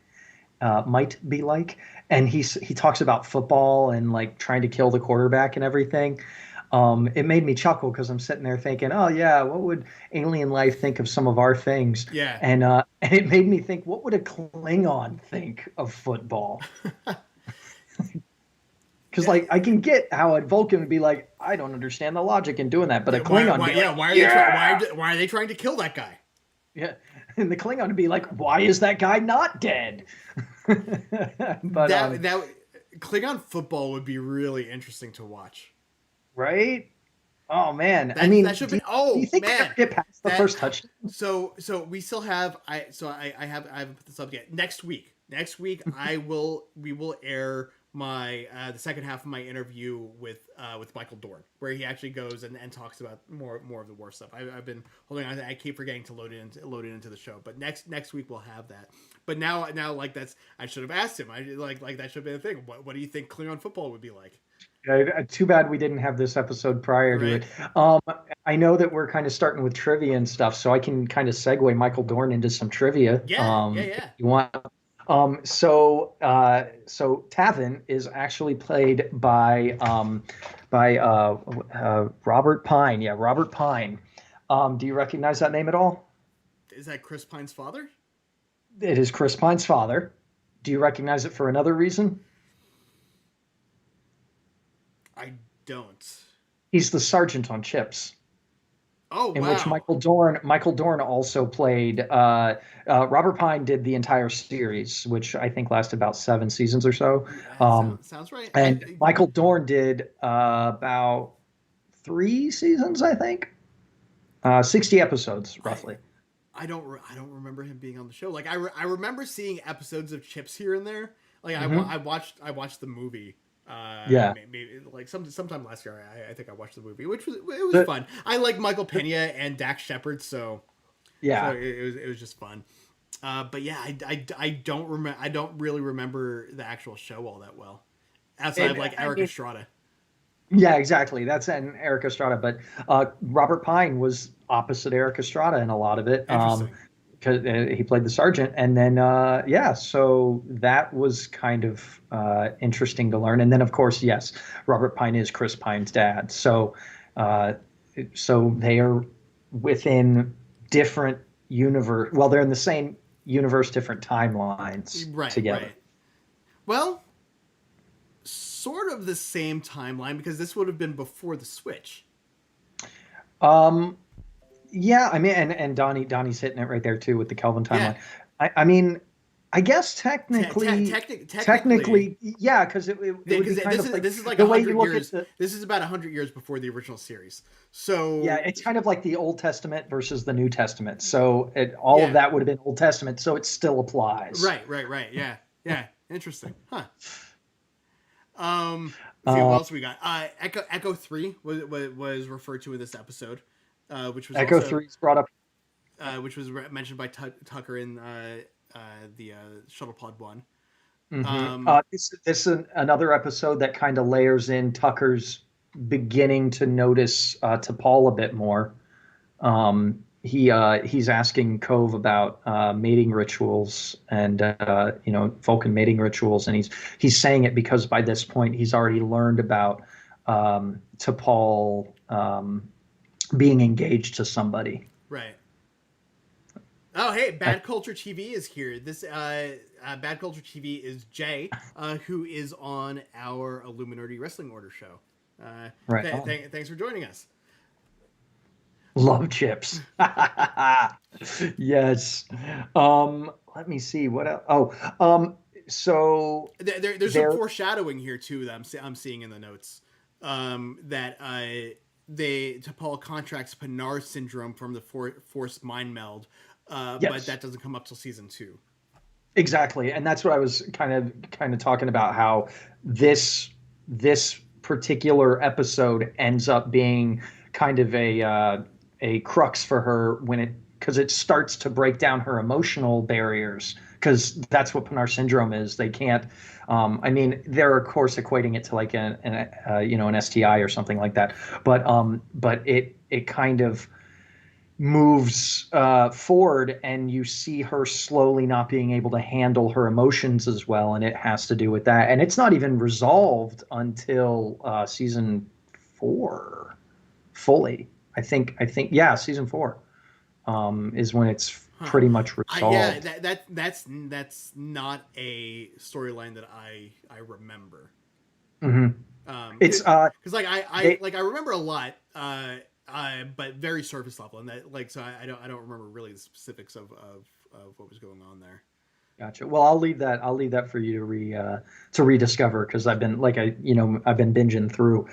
and he talks about football and like trying to kill the quarterback and everything. It made me chuckle because I'm sitting there thinking, oh yeah, what would alien life think of some of our things? Yeah. And it made me think, what would a Klingon think of football? Because Yeah. like I can get how a Vulcan would be like, I don't understand the logic in doing that, but a Yeah, Klingon would be like, why are yeah, why are they trying to kill that guy? yeah, and the Klingon would be like, why is that guy not dead? But That Klingon football would be really interesting to watch. right? Oh man, I mean, That should be. do you Oh think they ever man, get past the that first touchdown? so we still have I haven't put this up yet. Next week we will air my the second half of my interview with Michael Dorn, where he actually goes and talks about more of the war stuff. I've been holding on. I keep forgetting to load it into the show, but next week we'll have that. But now like that's I should have asked him. I like that should have been a thing. What do you think Klingon football would be like? Too bad we didn't have this episode prior to Right? it. Um, I know that we're kind of starting with trivia and stuff, so I can kind of segue Michael Dorn into some trivia, if Yeah. you want. So Tavin is actually played by Robert Pine. Yeah, Robert Pine. Do you recognize that name at all? Is that Chris Pine's father? It is Chris Pine's father. Do you recognize it for another reason? I don't. He's the sergeant on Chips, Oh in which wow. Michael Dorn also played. Robert Pine did the entire series, which I think lasted about 7 seasons or so. Yeah, Um, sounds right. and Michael Dorn did about 3 seasons, I think, 60 episodes I roughly. I don't remember him being on the show. Like I remember seeing episodes of Chips here and there. Like Hmm. I watched the movie. Yeah. Maybe like sometime last year. I think I watched the movie, which was it was The, fun. I like Michael Pena and Dax Shepard, so yeah. it was just fun. But yeah, I don't remember. I don't really remember the actual show all that well, outside of And like I Eric mean, Estrada. yeah, exactly. That's an Eric Estrada, but Robert Pine was opposite Eric Estrada in a lot of it. Interesting. Because he played the sergeant, and then yeah, so that was kind of interesting to learn. And then, of course, yes, Robert Pine is Chris Pine's dad. Uh, so they are within different universe. Well, they're in the same universe, different timelines Right, together. right. Well, sort of the same timeline because this would have been before the Switch. Um, yeah, I mean, and Donnie's hitting it right there too with the Kelvin Yeah, timeline. I mean, I guess Technically, yeah, because it would because be kind of like this is like the a way you hundred look at years. the. This is about 100 years before the original series. Yeah, So it's kind of like the Old Testament versus the New Testament. So all of yeah, that would have been Old Testament, so it still applies. right. Yeah, interesting, huh? Let's see what Uh, else we got. Echo 3 was referred to in this episode, which was Echo also 3 is brought up. which was mentioned by Tucker in the Shuttle Pod 1. This is another episode that kind of layers in Tucker's beginning to notice T'Pol a bit more. He's asking Cove about mating rituals and Vulcan mating rituals, and he's saying it because by this point he's already learned about T'Pol being engaged to somebody. Right. Oh, hey, Bad Culture TV is here. This Bad Culture TV is Jay, who is on our Illuminati Wrestling Order show. Right. Thanks for joining us. Love chips. Yes. Let me see what else. So There's some foreshadowing here too that I'm seeing in the notes. That T'Pol contracts Pinar syndrome from the forced mind meld, yes. but that doesn't come up till season 2. Exactly, and that's what I was kind of talking about. How this particular episode ends up being kind of a crux for her because it starts to break down her emotional barriers, because that's what Pinar syndrome is. They can't. I mean, they're of course equating it to like an STI or something like that, but it kind of moves forward, and you see her slowly not being able to handle her emotions as well, and it has to do with that. And it's not even resolved until season 4 fully. I think yeah, season 4 is when it's pretty much resolved. That's not a storyline that I remember. It's because I remember a lot, but very surface level, and that so I don't remember really the specifics of what was going on there. Gotcha. Well, I'll leave that for you to rediscover, because I've been I've been binging through.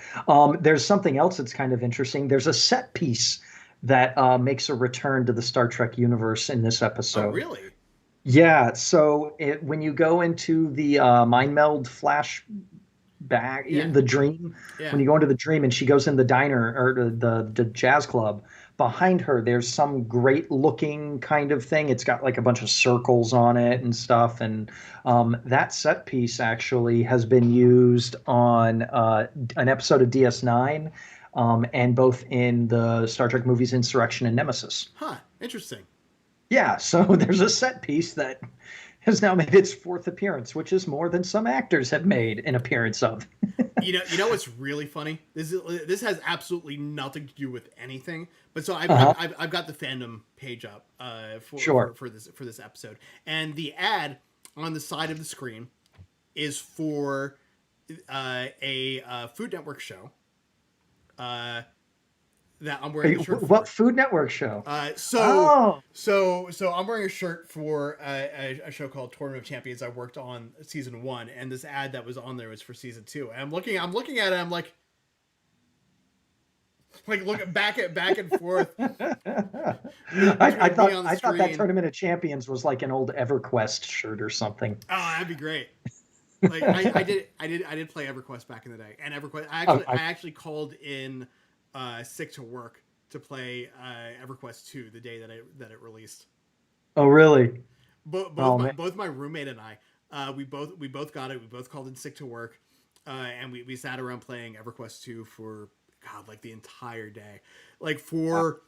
There's something else that's kind of interesting. There's a set piece that makes a return to the Star Trek universe in this episode. Oh, really? Yeah. So when you go into the mind meld flash back in the dream, when you go into the dream and she goes in the diner or the jazz club, behind her there's some great looking kind of thing. It's got like a bunch of circles on it and stuff, and that set piece actually has been used on an episode of DS9, and both in the Star Trek movies Insurrection and Nemesis. Interesting. Yeah, so there's a set piece that has now made its 4th appearance, which is more than some actors have made an appearance of. you know what's really funny? This has absolutely nothing to do with anything. But so I've got the fandom page up for this episode, and the ad on the side of the screen is for a Food Network show. That I'm wearing a shirt for. What Food Network show? So I'm wearing a shirt for a show called Tournament of Champions. I worked on season 1, and this ad that was on there was for season 2. And I'm looking at it. I'm like looking back and forth. I thought that Tournament of Champions was like an old EverQuest shirt or something. Oh, that'd be great. Like I did play EverQuest back in the day, and EverQuest. I actually called in sick to work to play EverQuest 2 the day that it released. Oh, really? Both my roommate and I, we both got it. We both called in sick to work, and we sat around playing EverQuest 2 for like the entire day, like for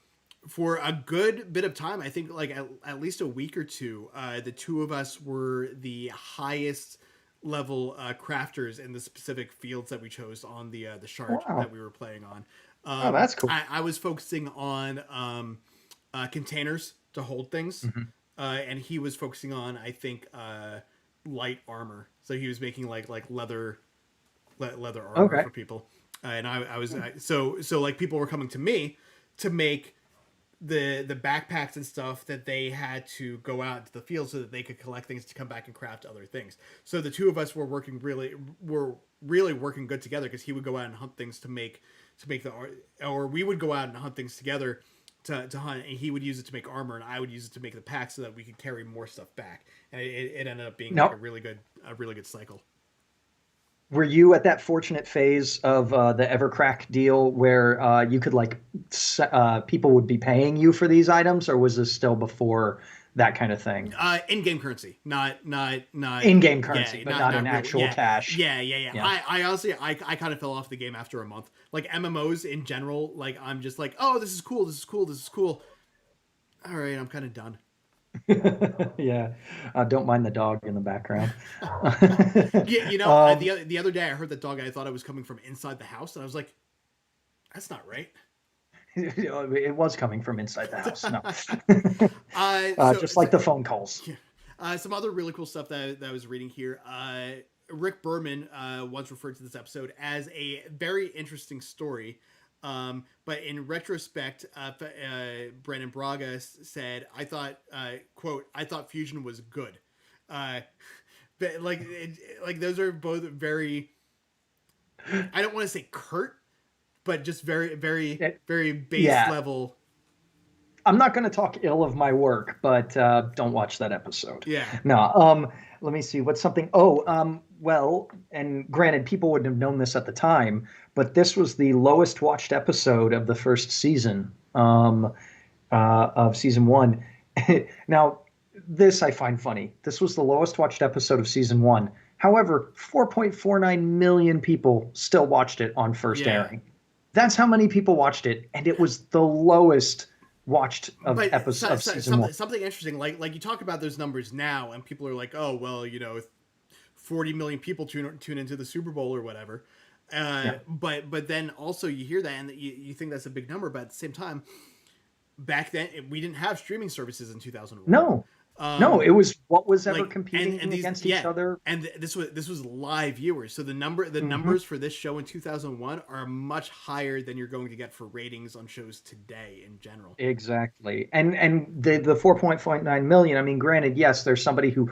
a good bit of time. I think like at least a week or two. The two of us were the highest level crafters in the specific fields that we chose on the shard that we were playing on. That's cool. I was focusing on containers to hold things, and he was focusing on, I think, light armor. So he was making like leather armor for people, and I was so like people were coming to me to make the backpacks and stuff that they had to go out into the field so that they could collect things to come back and craft other things. So the two of us were really working good together because he would go out and hunt things to make the art, or we would go out and hunt things together to hunt, and he would use it to make armor, and I would use it to make the pack so that we could carry more stuff back. And it ended up being like Now, a really good cycle. were you at that fortunate phase of the Evercrack deal where you could people would be paying you for these items, or was this still before that kind of thing? In-game currency, not In-game currency, yeah, but not in really, actual yeah, cash. yeah. Yeah. I honestly, I kind of fell off the game after a month. Like MMOs in general, like I'm just like, oh, this is cool, this is cool, this is cool. All right, I'm kind of done. Yeah. Don't mind the dog in the background. Yeah, you know, Um, the other day I heard that dog. I thought it was coming from inside the house, and I was like, that's not right. it was coming from inside the house. No. So, Just like the phone calls. yeah. Some other really cool stuff that I was reading here. Rick Berman once referred to this episode as a very interesting story. But in retrospect, Brandon Braga said, "I thought, quote, I thought Fusion was good." Uh, but like those are both very. I don't want to say curt, but just very, very, It- very base yeah. level. I'm not going to talk ill of my work, but don't watch that episode. Yeah, No. Let me see. What's something? Oh, well, and granted, people wouldn't have known this at the time, but this was the lowest watched episode of the first season of season one. Now, this I find funny. This was the lowest watched episode of season one. However, 4.49 million people still watched it on first yeah. airing. That's how many people watched it, and it was the lowest watched of But episode of season one. something interesting, like you talk about those numbers now, and people are like, oh well, you know, 40 million people tune into the Super Bowl or whatever. Yeah. But then also you hear that and you think that's a big number, but at the same time, back then we didn't have streaming services in 2001. No, no, it was what was ever like competing and these, against yeah, each other. and this was live viewers, so the Mhm. numbers for this show in 2001 are much higher than you're going to get for ratings on shows today in general. Exactly. And the 4.49 million, I mean, granted, yes, there's somebody who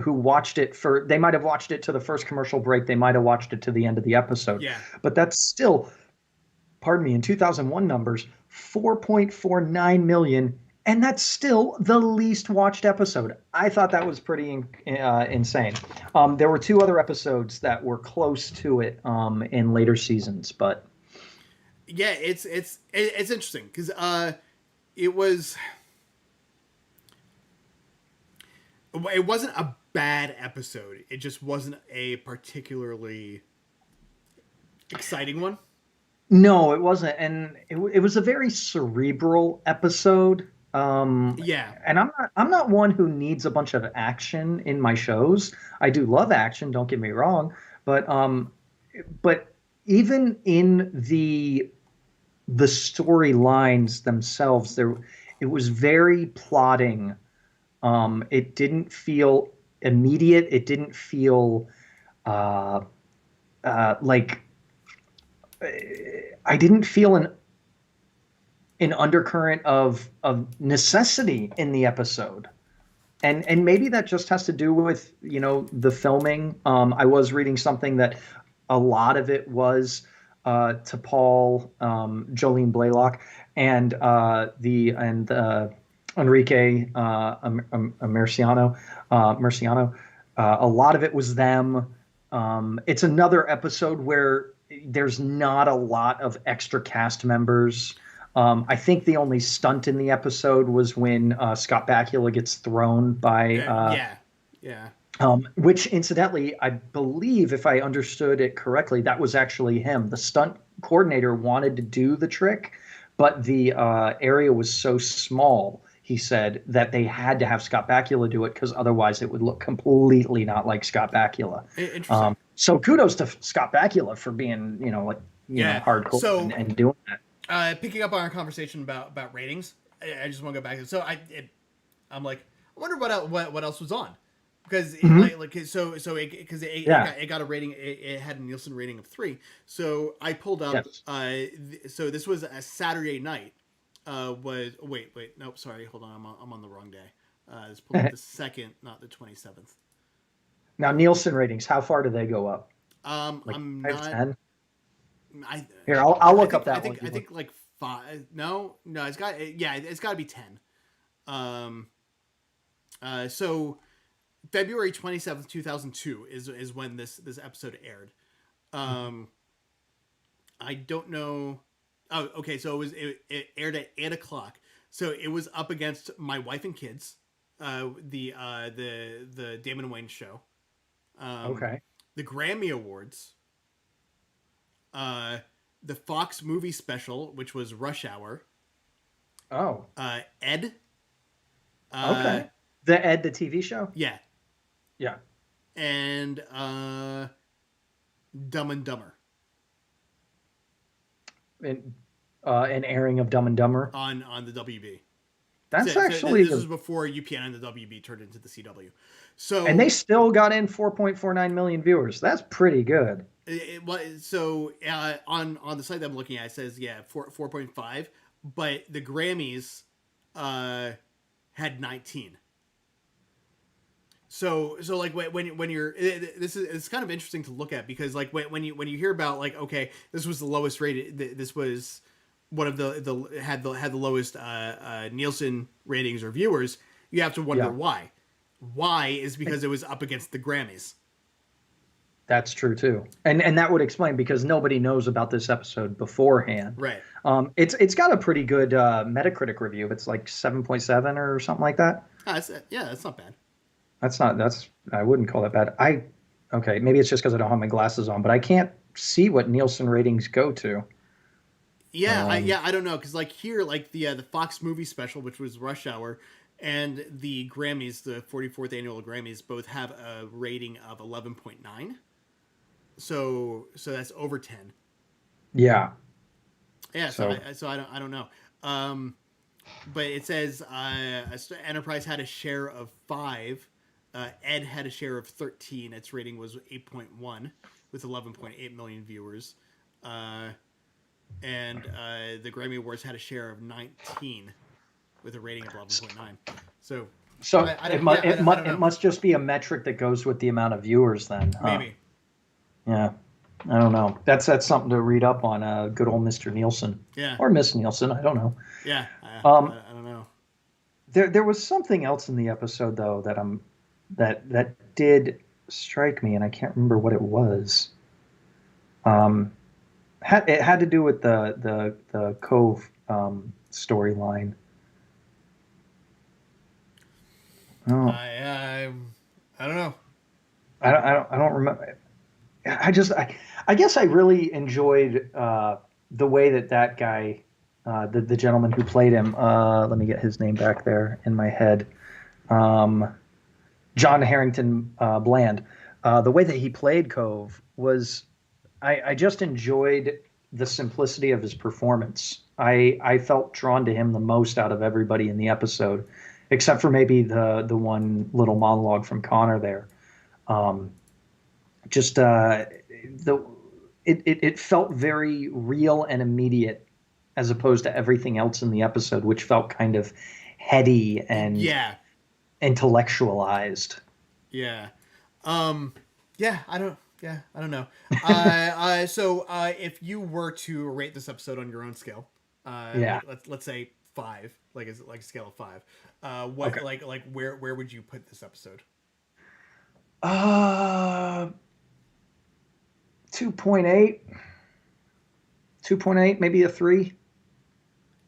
watched it they might have watched it to the first commercial break, they might have watched it to the end of the episode. Yeah, But that's still, pardon me, in 2001 numbers, 4.49 million, and that's still the least watched episode. I thought that was pretty insane. There were two other episodes that were close to it in later seasons, but yeah, it's interesting because it was it wasn't a bad episode. It just wasn't a particularly exciting one. no, it wasn't, and it was a very cerebral episode. Yeah, And I'm not one who needs a bunch of action in my shows. I do love action, don't get me wrong, but even in the storylines themselves, it was very plotting. It didn't feel immediate. It didn't feel uh, like I didn't feel an undercurrent of necessity in the episode. And maybe that just has to do with, the filming. I was reading something that a lot of it was to Paul, Jolene Blaylock, and Enrique Merciano. A lot of it was them. It's another episode where there's not a lot of extra cast members. I think the only stunt in the episode was when Scott Bakula gets thrown by yeah. which incidentally, I believe, if I understood it correctly, that was actually him. The stunt coordinator wanted to do the trick, but the area was so small, he said, that they had to have Scott Bakula do it because otherwise it would look completely not like Scott Bakula. Interesting. So kudos to Scott Bakula for being, hardcore So, and doing that. picking up on our conversation about ratings, I just want to go back. So I'm like, I wonder what else was on, because it got a rating. It had a Nielsen rating of 3. So I pulled up. Yes. So this was a Saturday night. was wait nope, sorry, hold on, I'm on the wrong day. It's pulled up the second, not the 27th. Now Nielsen ratings, how far do they go up? Like I'm 5, not. 10? I Here, I'll I look think up that one. I think like five. No, no, it's got yeah, it's got to be 10. Um, so February 27th, 2002 is when this episode aired. Um, I don't know. Oh, okay. So it aired at 8 o'clock. So it was up against My Wife and Kids, the Damon Wayne show, Okay. the Grammy Awards, uh, the Fox movie special, which was Rush Hour, Oh, Ed, uh, okay. The Ed, the TV show? yeah, Yeah. and Dumb and Dumber And an airing of Dumb and Dumber. on the WB. That's So actually, this was before UPN and the WB turned into the CW. and they So still got in 4.49 million viewers. That's pretty good. so on the site that I'm looking at, it says 4.5, but the Grammys had 19. So like when you're this is it's kind of interesting to look at because like when you hear about like okay, this was the lowest rated, this was one of the had the lowest Nielsen ratings or viewers, you have to wonder Yeah, why. Why is because it was up against the Grammys. that's true too. And that would explain because nobody knows about this episode beforehand. Right. It's got a pretty good Metacritic review. It's like 7.7 or something like that. Yeah, that's not bad. That's I wouldn't call that bad. Okay, maybe it's just because I don't have my glasses on, but I can't see what Nielsen ratings go to. Yeah, Um, I don't know because like here, like the Fox movie special, which was Rush Hour, and the Grammys, the 44th annual Grammys, both have a rating of 11.9. So that's over 10. yeah. Yeah, So so I don't know. But it says Enterprise had a share of 5. Ed had a share of 13. Its rating was 8.1 with 11.8 million viewers. And the Grammy Awards had a share of 19 with a rating of 11.9. So so I don't it know. must just be a metric that goes with the amount of viewers then, huh? Maybe. Yeah. I don't know. That's something to read up on. Good old Mr. Nielsen Yeah. or Miss Nielsen. I don't know. Yeah. Um, I don't know. there was something else in the episode though that did strike me, and I can't remember what it was. Um, it had to do with the Cove storyline. Oh, I don't know. I don't remember. I guess I really enjoyed the way that guy, the gentleman who played him. Let me get his name back there in my head. John Harrington Bland. The way that he played Cove was, I just enjoyed the simplicity of his performance. I felt drawn to him the most out of everybody in the episode, except for maybe the one little monologue from Connor there. Um, just the it felt very real and immediate as opposed to everything else in the episode, which felt kind of heady and Yeah. intellectualized. Yeah. Yeah, I don't. Yeah, I don't know. So if you were to rate this episode on your own scale, Yeah. like let's say 5, like is it like a scale of 5? Okay. Like where would you put this episode? Uh, 2.8, 2.8, maybe a 3.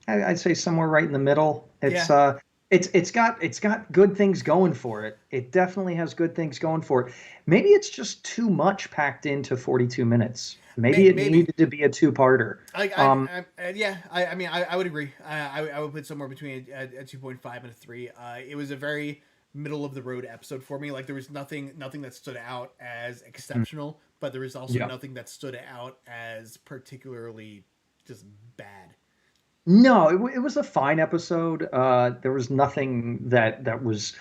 I'd say somewhere right in the middle. Yeah, It's got good things going for it. It definitely has good things going for it. Maybe it's just too much packed into 42 minutes. Maybe it maybe. needed to be a two-parter. Um, Yeah, I mean, I would agree. I would put somewhere between a 2.5 and a 3. It was a very middle of the road episode for me. Like there was nothing that stood out as exceptional, but there was also yeah. nothing that stood out as particularly just bad. No, it was a fine episode. There was nothing that was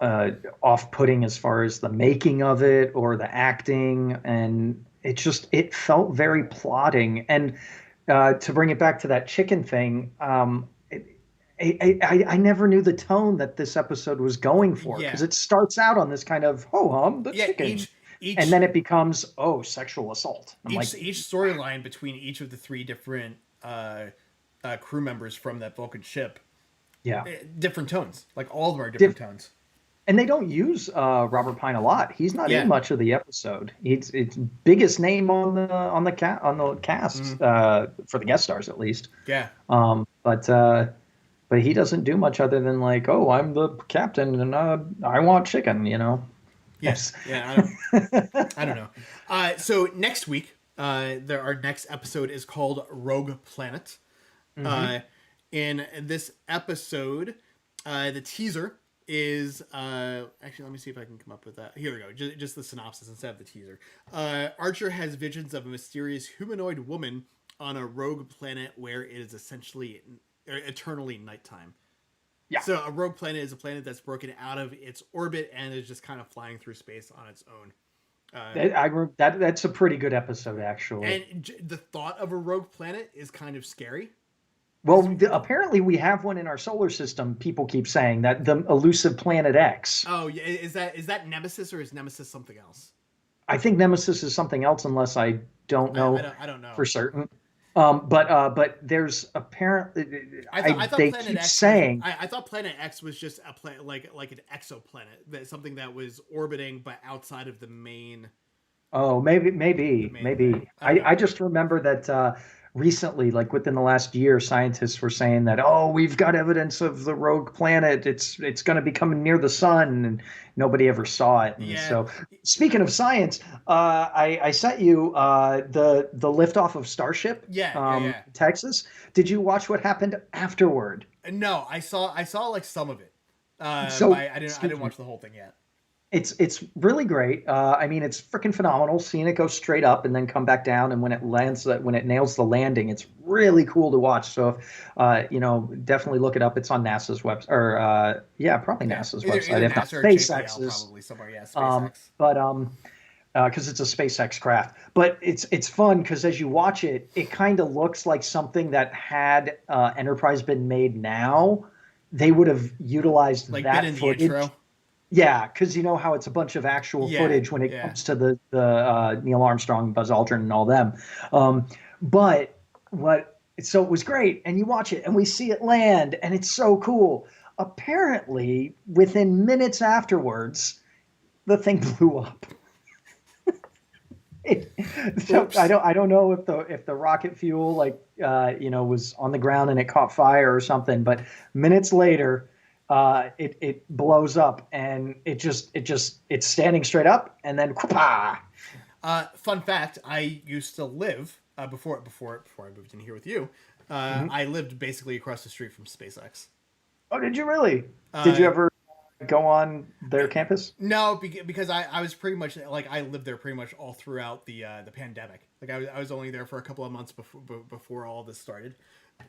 off-putting as far as the making of it or the acting, and it felt very plotting. And To bring it back to that chicken thing, I never knew the tone that this episode was going for because Yeah, it starts out on this kind of ho hum the yeah. chicken, and Each then it becomes sexual assault. I'm like, each storyline between each of the three different crew members from that Vulcan ship, yeah, different tones. Like all of them are different tones. and they don't use Robert Pine a lot. He's not in Yeah. much of the episode. It's biggest name on the Hmm. cast for the guest stars at least. Yeah. But he doesn't do much other than like, oh, I'm the captain and I want chicken, you know. Yeah. Yeah. I don't know. So next week, our next episode is called Rogue Planet. Mm-hmm. Uh, in this episode, the teaser is actually, let me see if I can come up with that. Here we go. Just the synopsis instead of the teaser. Archer has visions of a mysterious humanoid woman on a rogue planet where it is essentially eternally nighttime. Yeah. So a rogue planet is a planet that's broken out of its orbit and is just kind of flying through space on its own. That's a pretty good episode, actually. And the thought of a rogue planet is kind of scary. Well, apparently we have one in our solar system. People keep saying that the elusive Planet X. Oh, yeah. Is that Nemesis or is Nemesis something else? I think Nemesis is something else, unless I don't know I don't know for certain. But there's apparently I thought they Planet keep X saying I thought Planet X was just a planet like an exoplanet, something that was orbiting but outside of the main. oh, The main thing. maybe. I don't know. I just remember that recently, like within the last year, scientists were saying that, oh, we've got evidence of the rogue planet. It's going to be coming near the sun, and nobody ever saw it. And Yeah, so, speaking of science, I sent you the liftoff of Starship, yeah. Texas. Did you watch what happened afterward? No, I saw like some of it. But So, I didn't excuse me. watch the whole thing yet. It's really great. I mean, it's freaking phenomenal seeing it go straight up and then come back down. And when it nails the landing, it's really cool to watch. So, definitely look it up. It's on NASA's website, or yeah, probably Yeah, NASA's either website, if not NASA or JPL SpaceX's. probably somewhere. Yeah, Um, SpaceX. but because it's a SpaceX craft. But it's fun because as you watch it, it kind of looks like something that had Enterprise been made now, they would have utilized Like been that in the footage. intro. Yeah, because you know how it's a bunch of actual Yeah, footage when it yeah. comes to the Neil Armstrong, Buzz Aldrin, and all them. But what so it was great, and you watch it, and we see it land, and it's so cool. Apparently, within minutes afterwards, the thing blew up. It, so Oops. I don't know if the rocket fuel was on the ground and it caught fire or something, but minutes later it blows up and it's standing straight up and then whoopah. Fun fact: I used to live before I moved in here with you. Mhm. I lived basically across the street from SpaceX. Oh, did you really? Did you Uh, ever go on their campus? no, because I was pretty much like I lived there pretty much all throughout the pandemic. Like I was only there for a couple of months before all this started.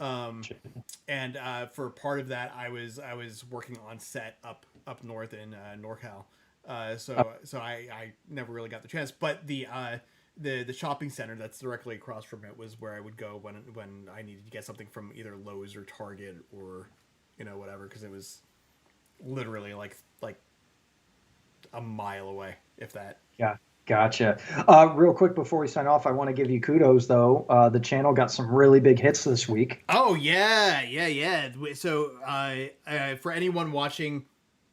And for part of that, I was working on set up north in NorCal. So I never really got the chance. But the shopping center that's directly across from it was where I would go when I needed to get something from either Lowe's or Target or whatever, because it was literally like a mile away, if that. Yeah, gotcha. Real quick before we sign off, I want to give you kudos though. The channel got some really big hits this week. Oh yeah. So for anyone watching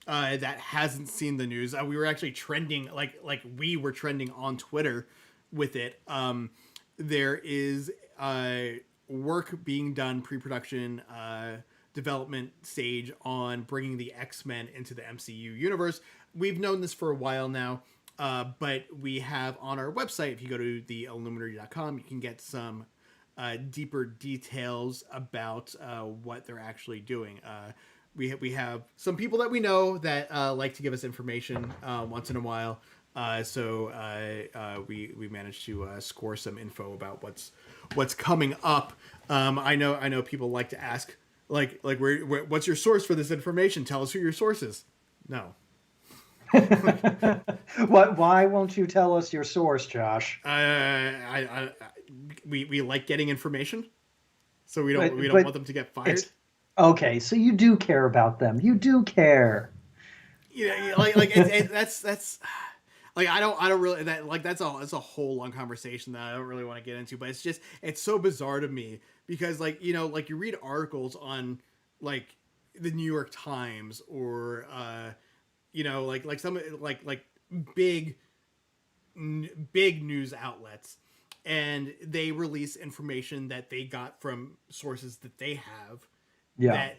that hasn't seen the news, we were actually trending we were trending on Twitter with it. There is work being done, pre-production, development stage on bringing the X-Men into the MCU universe. We've known this for a while now, but we have on our website, if you go to theilluminary.com, you can get some deeper details about what they're actually doing. We have some people that we know that like to give us information once in a while. So we managed to score some info about what's coming up. I know people like to ask what's your source for this information? Tell us who your source is. No. What? Why won't you tell us your source, Josh? I we like getting information, so we don't but want them to get fired. it's okay. So you do care about them. You do care. That's like I don't really that like that's a whole long conversation that I don't really want to get into, but it's so bizarre to me because like like you read articles on like the New York Times or like some like big big news outlets, and they release information that they got from sources that they have Yeah. that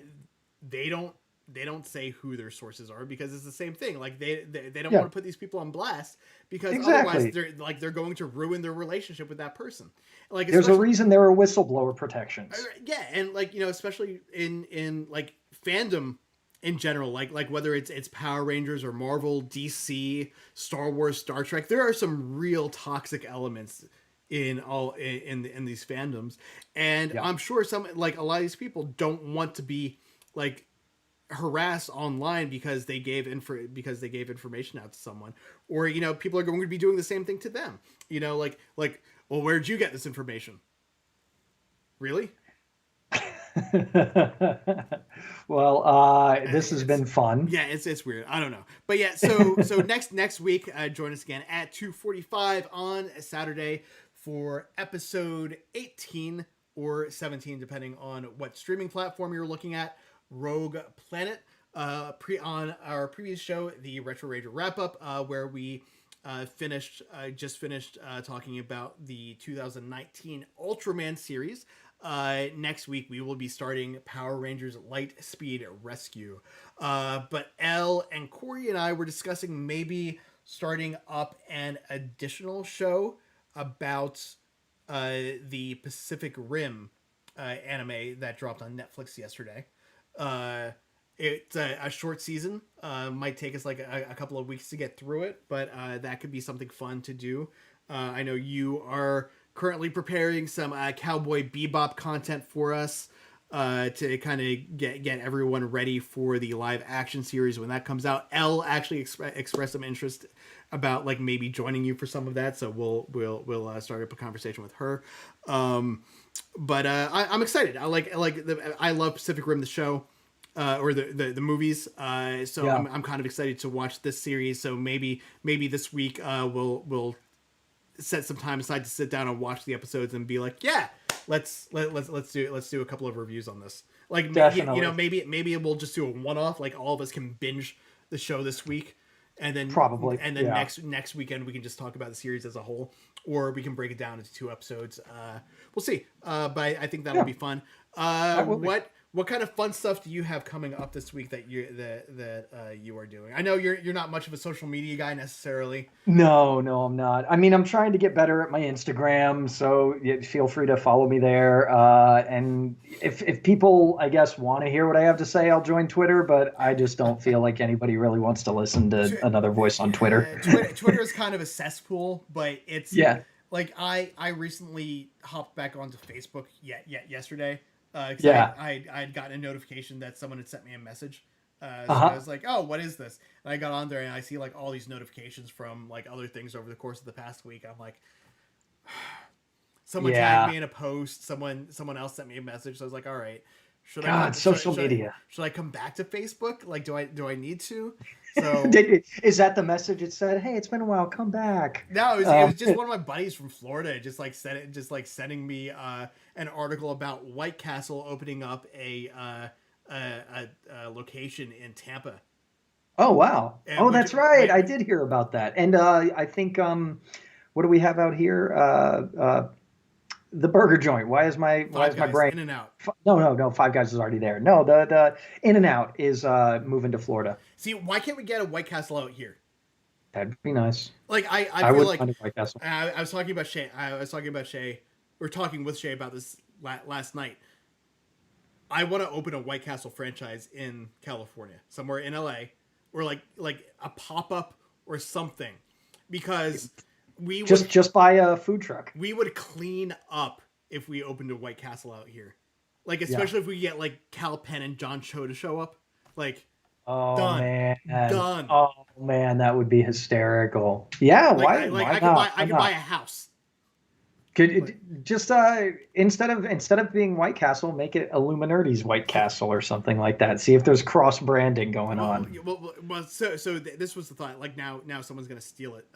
they don't say who their sources are because it's the same thing. Like they don't Yeah. want to put these people on blast because Exactly. otherwise they're going to ruin their relationship with that person. Like There's a especially reason there are whistleblower protections. yeah, and like especially in like fandom in general, like whether it's Power Rangers or Marvel, DC, Star Wars, Star Trek, there are some real toxic elements in these fandoms, and Yeah. I'm sure some like a lot of these people don't want to be like harassed online because they gave information out to someone, or people are going to be doing the same thing to them. Like well, where'd you get this information? Really? Well, this has It's been fun. yeah, it's weird. I don't know, but yeah. So next week, join us again at 2:45 on Saturday for episode 18 or 17, depending on what streaming platform you're looking at. Rogue Planet. On our previous show, the Retro Rager wrap up, where we just finished talking about the 2019 Ultraman series. Next week we will be starting Power Rangers Light Speed Rescue. But Elle and Corey and I were discussing maybe starting up an additional show about the Pacific Rim anime that dropped on Netflix yesterday. It's a short season. Might take us like a couple of weeks to get through it, but that could be something fun to do. I know you are currently preparing some Cowboy Bebop content for us to kind of get everyone ready for the live action series when that comes out. Elle actually expressed some interest about like maybe joining you for some of that, so we'll start up a conversation with her. But I'm excited. I love Pacific Rim the show. Or the movies, so Yeah. I'm kind of excited to watch this series. So maybe this week we'll set some time aside to sit down and watch the episodes and be like, yeah, let's do a couple of reviews on this. Like Definitely. maybe we'll just do a one off. Like all of us can binge the show this week, and then Probably. Yeah. next weekend we can just talk about the series as a whole, or we can break it down into 2 episodes. We'll see. But I think that'll Yeah. be fun. That will be. What kind of fun stuff do you have coming up this week that you are doing? I know you're not much of a social media guy necessarily. No, I'm not. I mean, I'm trying to get better at my Instagram, so feel free to follow me there. And if people, I guess, want to hear what I have to say, I'll join Twitter. But I just don't feel like anybody really wants to listen to another voice on Twitter. Twitter is kind of a cesspool, but it's Yeah. like I recently hopped back onto Facebook yesterday. Because Yeah. I'd gotten a notification that someone had sent me a message. So Uh-huh. I was like, oh, what is this? And I got on there and I see like all these notifications from like other things over the course of the past week. I'm like, someone Yeah. tagged me in a post. Someone else sent me a message. So I was like, all right, God, social media. should I come back to Facebook? Like, do I need to? So Is that the message? It said, "Hey, it's been a while. Come back." no, it was just one of my buddies from Florida just like sending me an article about White Castle opening up a location in Tampa. Oh wow. And Oh, which, that's right. I which, did hear about that. And I think what do we have out here? The burger joint. Why is my Guys, brain? In and Out. No. Five Guys is already there. No, the In and Out is moving to Florida. See, why can't we get a White Castle out here? That'd be nice. Like I I feel would like find a White Castle. I was talking about Shay. We are talking with Shay about this last night. I want to open a White Castle franchise in California, somewhere in LA, or like a pop up or something, because Just buy a food truck. we would clean up if we opened a White Castle out here. Like Yeah. especially if we get like Cal Penn and John Cho to show up. Like Oh done, man. done. Oh man, that would be hysterical. Yeah, Like why I not? could buy a house. But just instead of being White Castle, make it Illuminati's White Castle or something like that. See if there's cross branding going well, on. this was the thought. Like now someone's gonna steal it.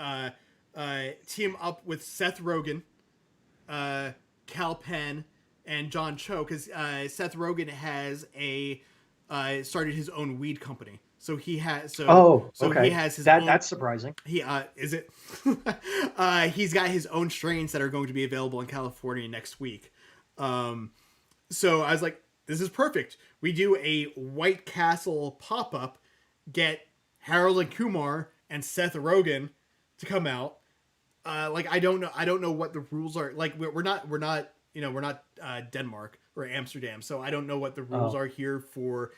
Team up with Seth Rogen, Cal Penn, and John Cho, because Seth Rogen has started his own weed company. So he has Oh, he okay. has his That own. that's surprising. He is it? He's got his own strains that are going to be available in California next week. So I was like, this is perfect. We do a White Castle pop up, get Harold and Kumar and Seth Rogen to come out. I don't know what the rules are. Like we're not Denmark or Amsterdam, so I don't know what the rules Oh, are here for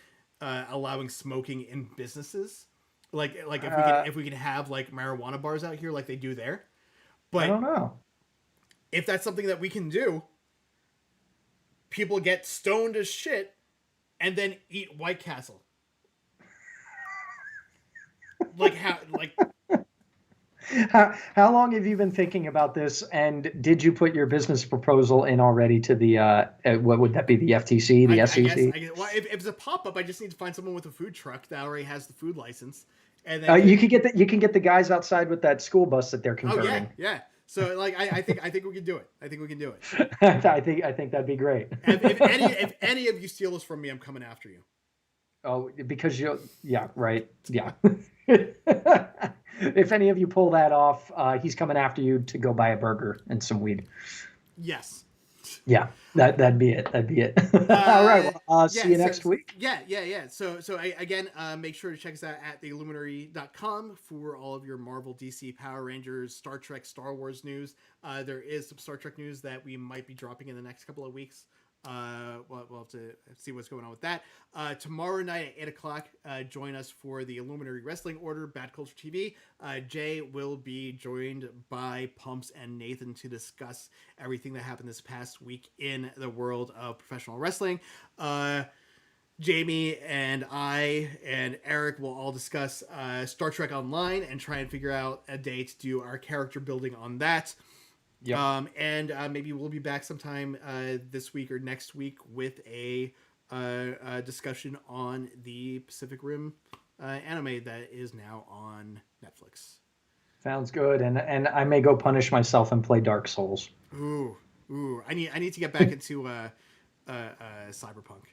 allowing smoking in businesses. Like if we can have like marijuana bars out here like they do there. I But don't know. if that's something that we can do, people get stoned as shit and then eat White Castle. Like how like How long have you been thinking about this? And did you put your business proposal in already to the what would that be? The FTC, the SEC? well, if it's a pop up, I just need to find someone with a food truck that already has the food license, and then You can get the guys outside with that school bus that they're oh yeah, converting. yeah. So like I think we can do it. I think we can do it. I think that'd be great. If any of you steal this from me, I'm coming after you. Oh, because you, yeah, right, yeah. If any of you pull that off, he's coming after you to go buy a burger and some weed. Yes. Yeah, that'd be it. That'd be it. All right. Uh, Well, yeah. see you next week. Yeah. Again, make sure to check us out at theilluminary.com for all of your Marvel, DC, Power Rangers, Star Trek, Star Wars news. There is some Star Trek news that we might be dropping in the next couple of weeks. We'll have to see what's going on with that. Tomorrow night at 8:00, join us for the Illuminary Wrestling Order Bad Culture TV. Jay will be joined by Pumps and Nathan to discuss everything that happened this past week in the world of professional wrestling. Jamie and I and Eric will all discuss Star Trek Online and try and figure out a day to do our character building on that. Yeah. And maybe we'll be back sometime this week or next week with a discussion on the Pacific Rim anime that is now on Netflix. Sounds good. And I may go punish myself and play Dark Souls. Ooh. I need to get back into Cyberpunk.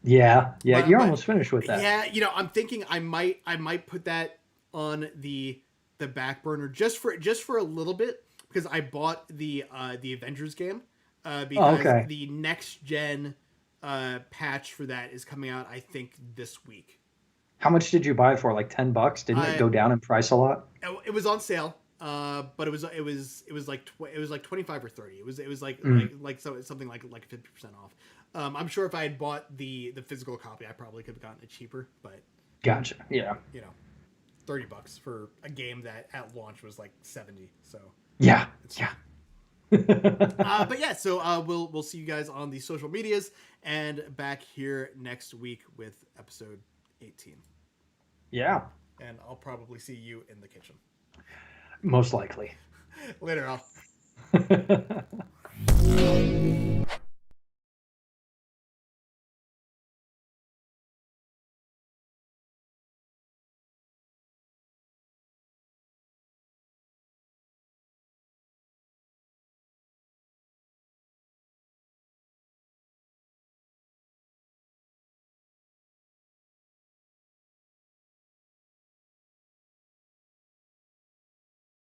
Yeah. Yeah. You're But almost finished with that. yeah, I'm thinking I might put that on the back burner just for a little bit, because I bought the Avengers game because Okay. the next gen patch for that is coming out, I think, this week. How much did you buy it for? Like $10? Didn't it I go down in price a lot? It was on sale, but it was like it was like 25 or 30. It was Mm, something like 50% off. I'm sure if I had bought the physical copy, I probably could have gotten it cheaper, but gotcha. Yeah. you know, $30 for a game that at launch was like 70. So Yeah. it's Yeah. but yeah, so we'll see you guys on the social medias and back here next week with episode 18. Yeah. And I'll probably see you in the kitchen. Most likely. Later, Al.